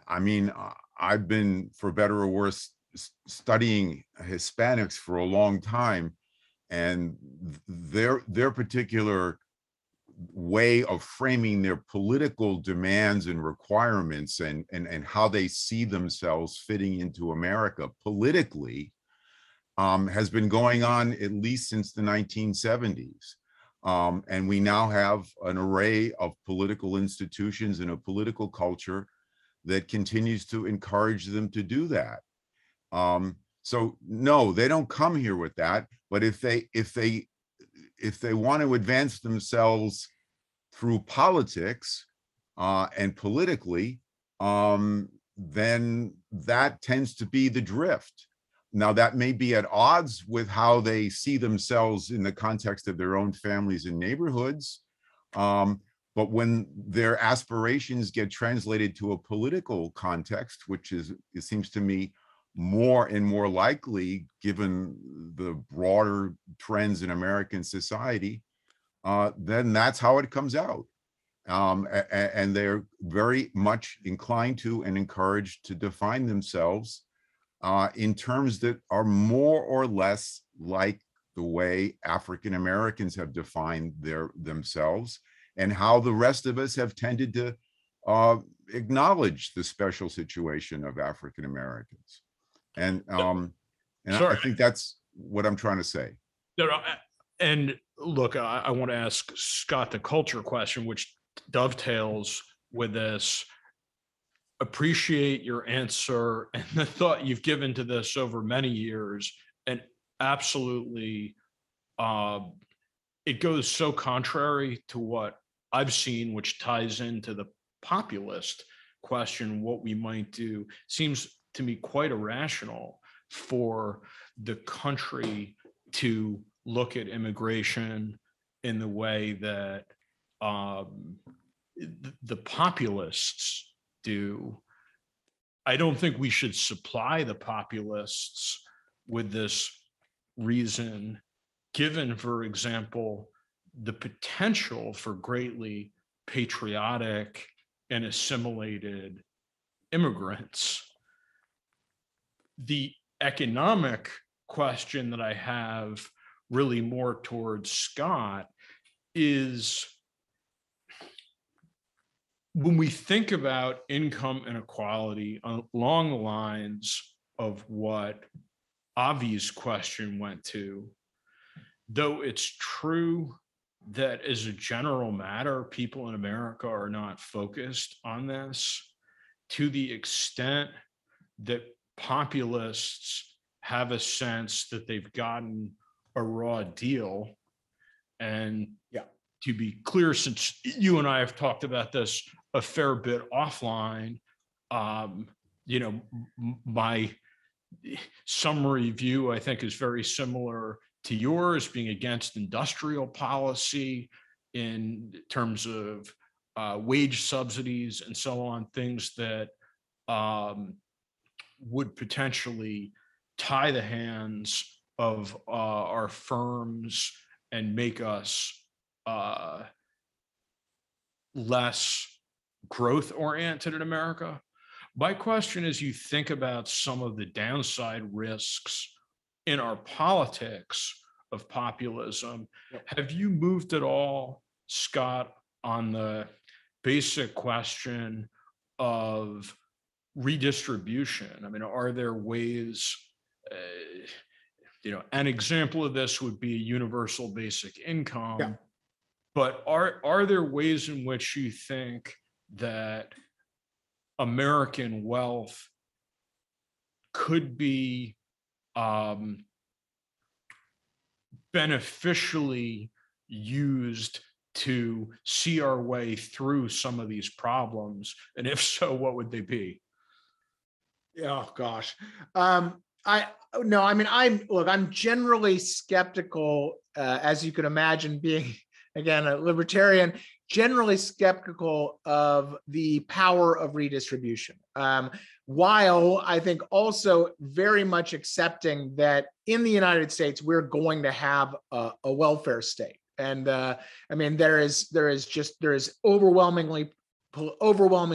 [SPEAKER 4] I mean, I've been, for better or worse, studying Hispanics for a long time, and their particular way of framing their political demands and requirements and how they see themselves fitting into America politically has been going on at least since the 1970s. And we now have an array of political institutions and a political culture that continues to encourage them to do that. So no, they don't come here with that. But if they want to advance themselves through politics and politically, then that tends to be the drift. Now, that may be at odds with how they see themselves in the context of their own families and neighborhoods. But when their aspirations get translated to a political context, which is, it seems to me, more and more likely given the broader trends in American society, then that's how it comes out. And they're very much inclined to and encouraged to define themselves in terms that are more or less like the way African Americans have defined themselves, and how the rest of us have tended to acknowledge the special situation of African Americans. And I think that's what I'm trying to say.
[SPEAKER 7] No, and look, I want to ask Scott the culture question, which dovetails with this. Appreciate your answer and the thought you've given to this over many years. And absolutely, it goes so contrary to what I've seen, which ties into the populist question, what we might do. Seems to me quite irrational for the country to look at immigration in the way that the populists do. I don't think we should supply the populists with this reason, given, for example, the potential for greatly patriotic and assimilated immigrants. The economic question that I have, really more towards Scott, is when we think about income inequality along the lines of what Avi's question went to, though it's true that as a general matter, people in America are not focused on this, to the extent that populists have a sense that they've gotten a raw deal, And
[SPEAKER 2] Yeah.
[SPEAKER 7] to be clear, since you and I have talked about this a fair bit offline, my summary view, I think, is very similar to yours, being against industrial policy in terms of wage subsidies and so on, things that would potentially tie the hands of our firms and make us less growth oriented in America. My question is, you think about some of the downside risks in our politics of populism.
[SPEAKER 2] Yep.
[SPEAKER 7] Have you moved at all, Scott, on the basic question of redistribution? I mean, are there ways, an example of this would be a universal basic income.
[SPEAKER 2] Yeah.
[SPEAKER 7] But are there ways in which you think that American wealth could be beneficially used to see our way through some of these problems? And if so, what would they be?
[SPEAKER 2] Oh gosh. I'm generally skeptical, as you can imagine, being again a libertarian, generally skeptical of the power of redistribution. While I think also very much accepting that in the United States, we're going to have a welfare state. And there is overwhelming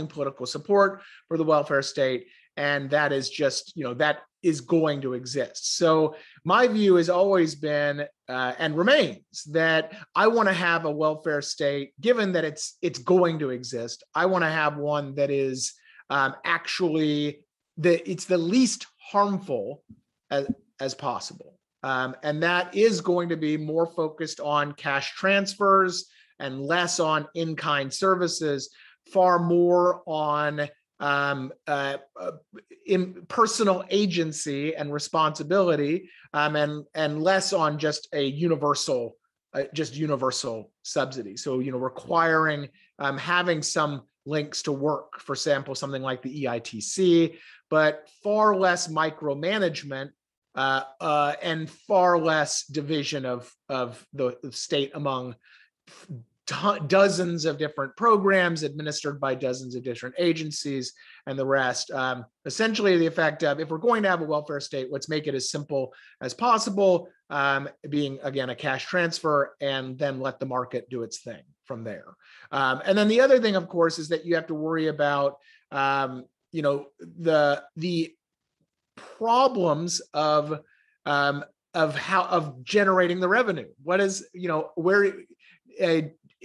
[SPEAKER 2] political support for the welfare state. And that is just, that is going to exist. So my view has always been and remains that I want to have a welfare state, given that it's going to exist. I want to have one that is actually it's the least harmful as possible. And that is going to be more focused on cash transfers and less on in-kind services, far more on in personal agency and responsibility, and less on just a universal subsidy. So, requiring having some links to work, for example, something like the EITC, but far less micromanagement and far less division of the state among dozens of different programs administered by dozens of different agencies and the rest. Essentially, the effect of, if we're going to have a welfare state, let's make it as simple as possible, being, again, a cash transfer, and then let the market do its thing from there. And then the other thing, of course, is that you have to worry about, the problems of generating the revenue. What is,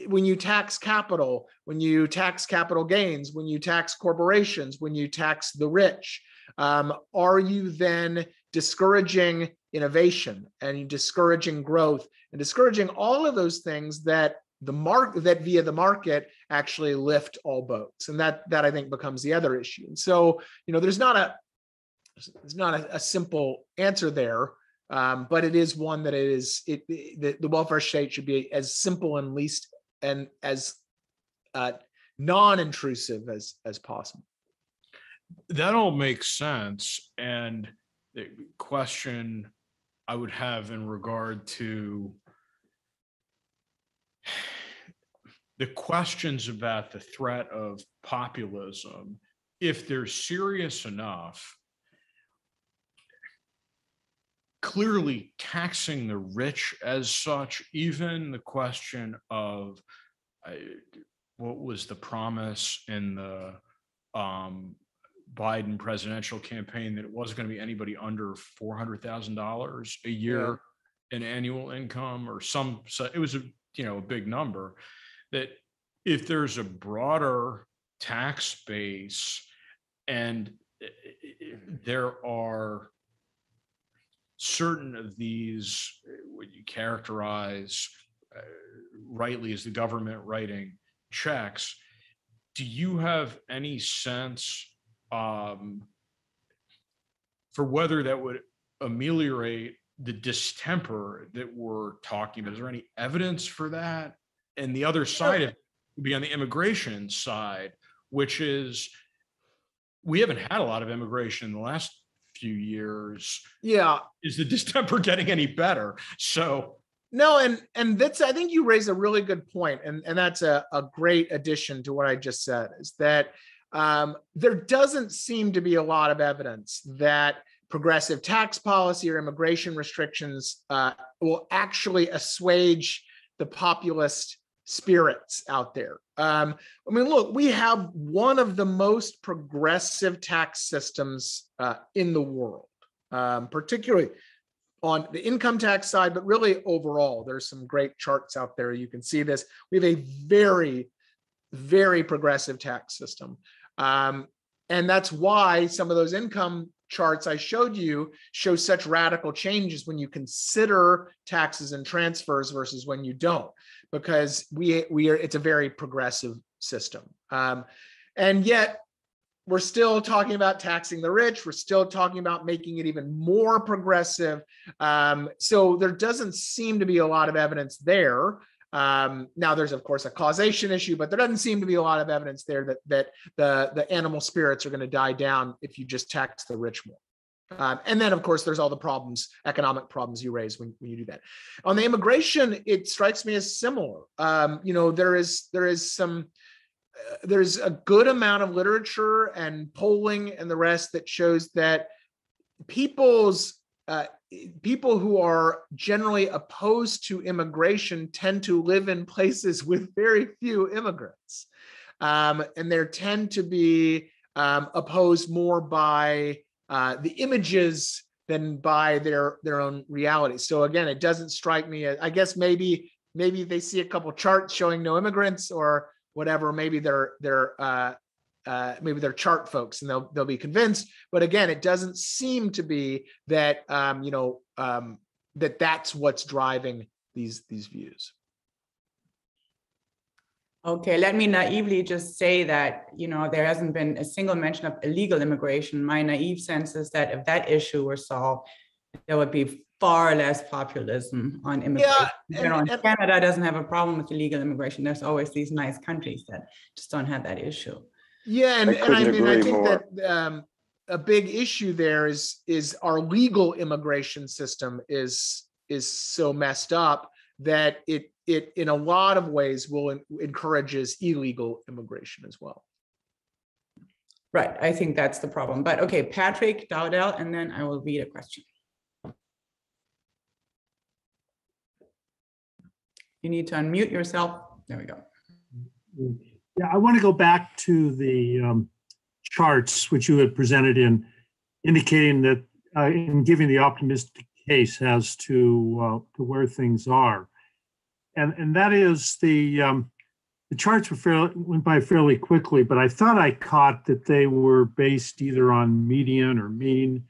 [SPEAKER 2] when you tax capital, when you tax capital gains, when you tax corporations, when you tax the rich, are you then discouraging innovation and discouraging growth and discouraging all of those things that via the market actually lift all boats? And that I think becomes the other issue. And so, there's not a simple answer there. But it is one that the welfare state should be as simple and least and as non-intrusive as possible.
[SPEAKER 7] That all makes sense. And the question I would have in regard to the questions about the threat of populism, if they're serious enough, clearly taxing the rich as such, even the question of what was the promise in the Biden presidential campaign, that it wasn't going to be anybody under $400,000 a year in annual income, or it was a big number. That if there's a broader tax base and there are certain of these, what you characterize rightly as the government writing checks, do you have any sense for whether that would ameliorate the distemper that we're talking about? Is there any evidence for that? And the other side of it would be on the immigration side, which is we haven't had a lot of immigration in the last few years.
[SPEAKER 2] Yeah.
[SPEAKER 7] Is the distemper getting any better? So
[SPEAKER 2] no, and that's, I think you raise a really good point, and that's a great addition to what I just said, is that there doesn't seem to be a lot of evidence that progressive tax policy or immigration restrictions will actually assuage the populist spirits out there. I mean, look, we have one of the most progressive tax systems in the world, particularly on the income tax side, but really overall. There's some great charts out there. You can see this. We have a very, very progressive tax system. And that's why some of those income charts I showed you show such radical changes when you consider taxes and transfers versus when you don't, because it's a very progressive system. And yet we're still talking about taxing the rich. We're still talking about making it even more progressive. So there doesn't seem to be a lot of evidence there. Now there's of course a causation issue, but there doesn't seem to be a lot of evidence there that the animal spirits are going to die down if you just tax the rich more. And then of course there's all the problems, economic problems you raise when you do that. On the immigration, it strikes me as similar. There's a good amount of literature and polling and the rest that shows that people who are generally opposed to immigration tend to live in places with very few immigrants. And they tend to be opposed more by the images than by their own reality. So again, it doesn't strike me as, I guess maybe they see a couple charts showing no immigrants or whatever, maybe they're chart folks and they'll be convinced. But again, it doesn't seem to be that that's what's driving these views.
[SPEAKER 3] Okay, let me naively just say that, there hasn't been a single mention of illegal immigration. My naive sense is that if that issue were solved, there would be far less populism on immigration. And Canada doesn't have a problem with illegal immigration. There's always these nice countries that just don't have that issue.
[SPEAKER 2] Yeah, and I mean, I think that a big issue there is our legal immigration system is so messed up that it in a lot of ways encourages illegal immigration as well.
[SPEAKER 3] Right, I think that's the problem. But okay, Patrick Dowdell, and then I will read a question. You need to unmute yourself. There we go.
[SPEAKER 8] Yeah, I want to go back to the charts which you had presented in indicating that in giving the optimistic case as to where things are, and that is the charts went by fairly quickly, but I thought I caught that they were based either on median or mean.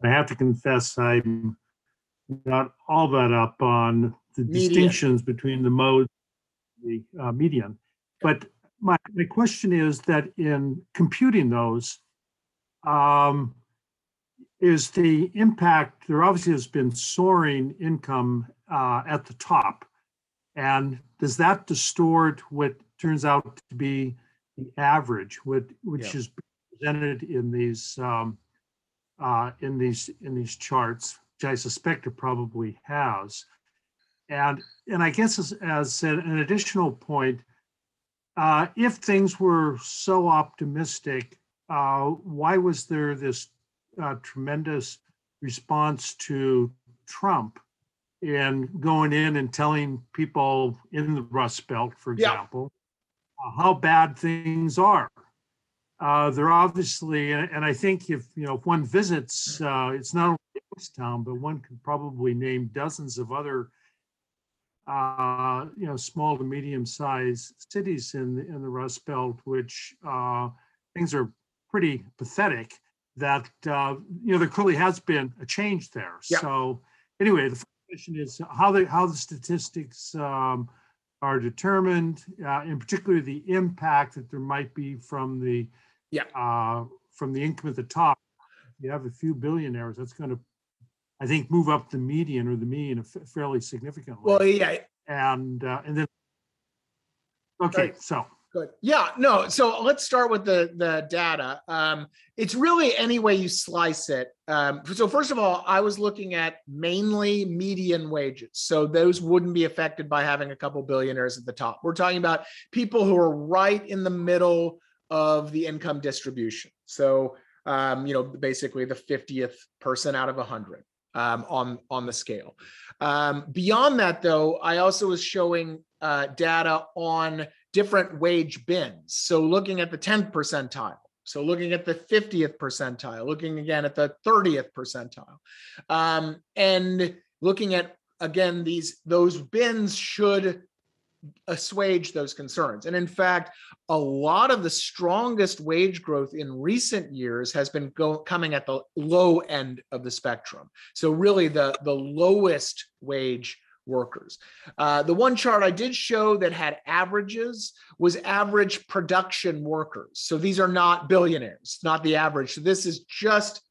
[SPEAKER 8] I have to confess I'm not all that up on the distinctions between the modes, the median. But my question is that in computing those, is the impact, there obviously has been soaring income at the top. And does that distort what turns out to be the average, which is presented in these charts, which I suspect it probably has. And I guess as an additional point, if things were so optimistic, why was there this tremendous response to Trump in going in and telling people in the Rust Belt, for example, how bad things are? They're obviously, and I think if one visits, it's not only this town, but one could probably name dozens of other small to medium-sized cities in the Rust Belt, which things are pretty pathetic. That there clearly has been a change there. Yeah. So anyway, the first question is how the statistics are determined, in particular the impact that there might be from the income at the top. You have a few billionaires, that's going to I think, move up the median or the mean fairly significantly.
[SPEAKER 2] Well, yeah.
[SPEAKER 8] And then, okay,
[SPEAKER 2] Right.
[SPEAKER 8] so.
[SPEAKER 2] Good. Yeah, no. So let's start with the data. It's really any way you slice it. So first of all, I was looking at mainly median wages. So those wouldn't be affected by having a couple billionaires at the top. We're talking about people who are right in the middle of the income distribution. So, basically the 50th person out of 100 on the scale. Beyond that, though, I also was showing data on different wage bins. So looking at the 10th percentile, so looking at the 50th percentile, looking again at the 30th percentile, and looking at, again, those bins should assuage those concerns. And in fact, a lot of the strongest wage growth in recent years has been coming at the low end of the spectrum. So really the lowest wage workers. The one chart I did show that had averages was average production workers. So these are not billionaires, not the average. So this is just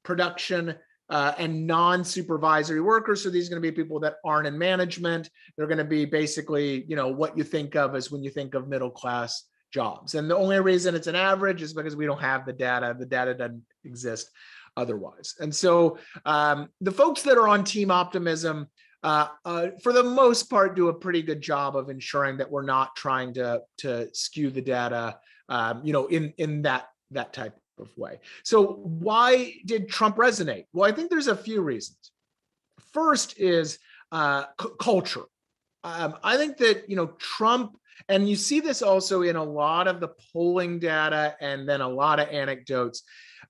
[SPEAKER 2] production and non-supervisory workers. So these are going to be people that aren't in management. They're going to be basically, what you think of as when you think of middle-class jobs. And the only reason it's an average is because we don't have the data. The data doesn't exist otherwise. And so the folks that are on Team Optimism, for the most part, do a pretty good job of ensuring that we're not trying to skew the data, in that type of way. So why did Trump resonate? Well, I think there's a few reasons. First is culture. I think that, Trump, and you see this also in a lot of the polling data and then a lot of anecdotes,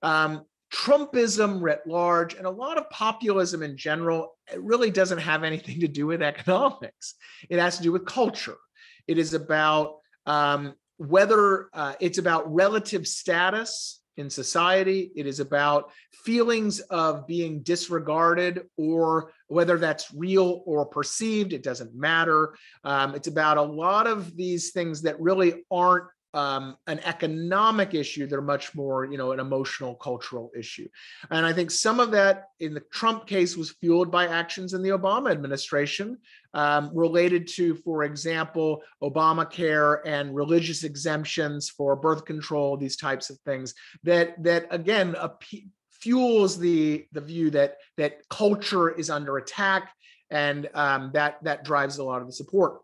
[SPEAKER 2] Trumpism writ large and a lot of populism in general, it really doesn't have anything to do with economics. It has to do with culture. It is about whether it's about relative status in society. It is about feelings of being disregarded, or whether that's real or perceived, it doesn't matter. It's about a lot of these things that really aren't an economic issue. They're much more, an emotional, cultural issue. And I think some of that in the Trump case was fueled by actions in the Obama administration related to, for example, Obamacare and religious exemptions for birth control, these types of things that again, fuels the view that culture is under attack, and that drives a lot of the support.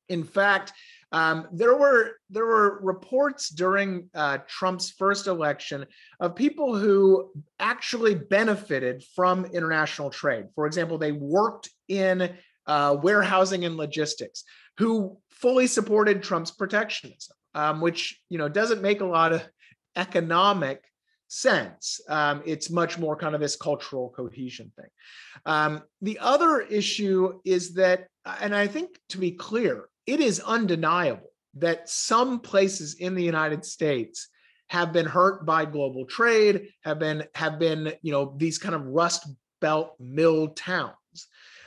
[SPEAKER 2] In fact, there were reports during Trump's first election of people who actually benefited from international trade. For example, they worked in warehousing and logistics, who fully supported Trump's protectionism, which doesn't make a lot of economic sense. It's much more kind of this cultural cohesion thing. The other issue is that, and I think to be clear, it is undeniable that some places in the United States have been hurt by global trade, have been these kind of Rust Belt mill towns.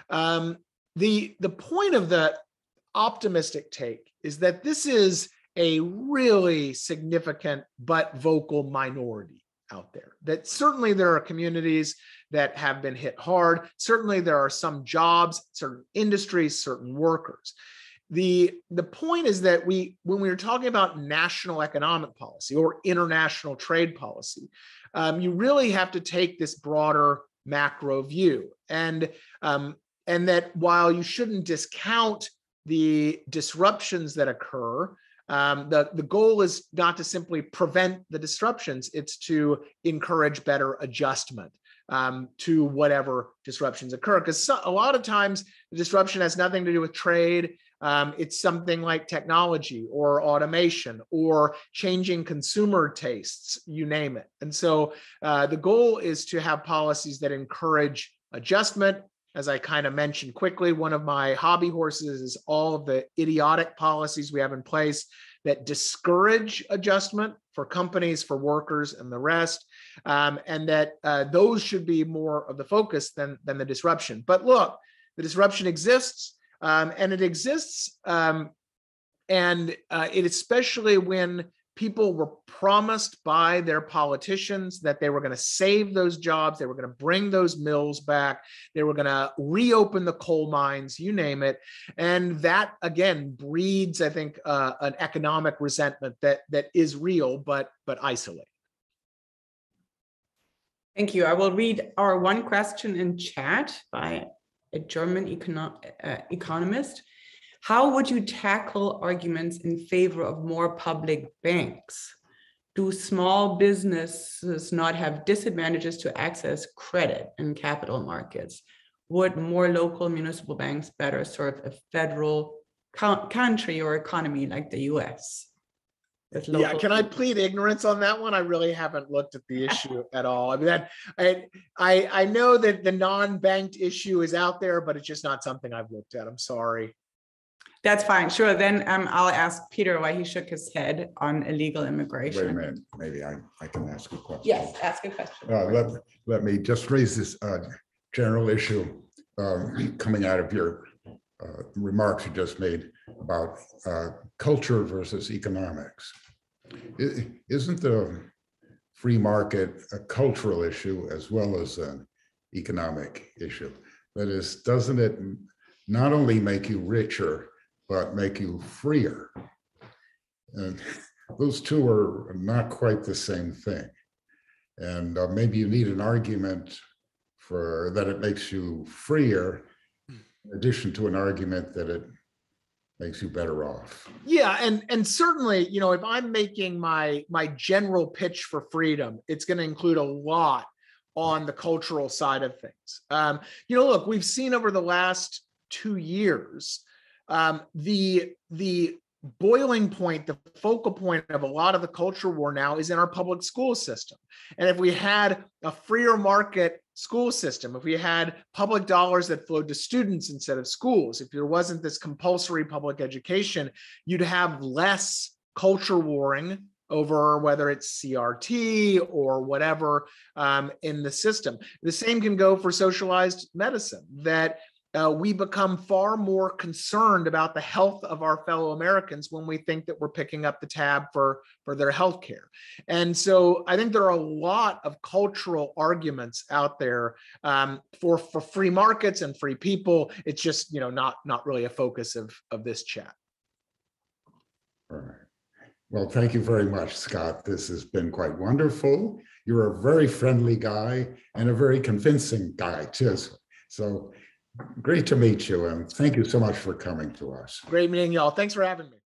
[SPEAKER 2] The point of the optimistic take is that this is a really significant but vocal minority out there. That certainly there are communities that have been hit hard. Certainly there are some jobs, certain industries, certain workers. The point is that when we are talking about national economic policy or international trade policy, you really have to take this broader macro view, and that while you shouldn't discount the disruptions that occur, the goal is not to simply prevent the disruptions; it's to encourage better adjustment to whatever disruptions occur. Because a lot of times the disruption has nothing to do with trade. It's something like technology or automation or changing consumer tastes, you name it. And so the goal is to have policies that encourage adjustment. As I kind of mentioned quickly, one of my hobby horses is all of the idiotic policies we have in place that discourage adjustment for companies, for workers, and the rest, and that those should be more of the focus than the disruption. But look, the disruption exists. And it exists, and it especially when people were promised by their politicians that they were going to save those jobs, they were going to bring those mills back, they were going to reopen the coal mines, you name it. And that, again, breeds, I think, an economic resentment that is real, but isolated.
[SPEAKER 3] Thank you. I will read our one question in chat by a German economist. How would you tackle arguments in favor of more public banks? Do small businesses not have disadvantages to access credit in capital markets? Would more local municipal banks better serve a federal country or economy like the US?
[SPEAKER 2] Yeah, can I plead ignorance on that one? I really haven't looked at the issue at all. I mean, I know that the non-banked issue is out there, but it's just not something I've looked at. I'm sorry.
[SPEAKER 3] That's fine. Sure. Then I'll ask Peter why he shook his head on illegal immigration.
[SPEAKER 1] Wait a minute, maybe I can ask a question.
[SPEAKER 3] Yes, ask a question.
[SPEAKER 1] Let me just raise this general issue coming out of your remarks you just made about culture versus economics. Isn't the free market a cultural issue as well as an economic issue? That is, doesn't it not only make you richer, but make you freer? And those two are not quite the same thing. And maybe you need an argument for that it makes you freer, in addition to an argument that it makes you better off.
[SPEAKER 2] Yeah, and certainly, you know, if I'm making my general pitch for freedom, it's going to include a lot on the cultural side of things. You know, look, we've seen over the last 2 years, the boiling point, the focal point of a lot of the culture war now is in our public school system. And if we had a freer market school system, if we had public dollars that flowed to students instead of schools, if there wasn't this compulsory public education, you'd have less culture warring over whether it's CRT or whatever in the system. The same can go for socialized medicine, that we become far more concerned about the health of our fellow Americans when we think that we're picking up the tab for their health care. And so I think there are a lot of cultural arguments out there for free markets and free people. It's just, you know, not really a focus of this chat.
[SPEAKER 1] All right. Well, thank you very much, Scott. This has been quite wonderful. You're a very friendly guy and a very convincing guy, too. So great to meet you, and thank you so much for coming to us.
[SPEAKER 2] Great meeting y'all. Thanks for having me.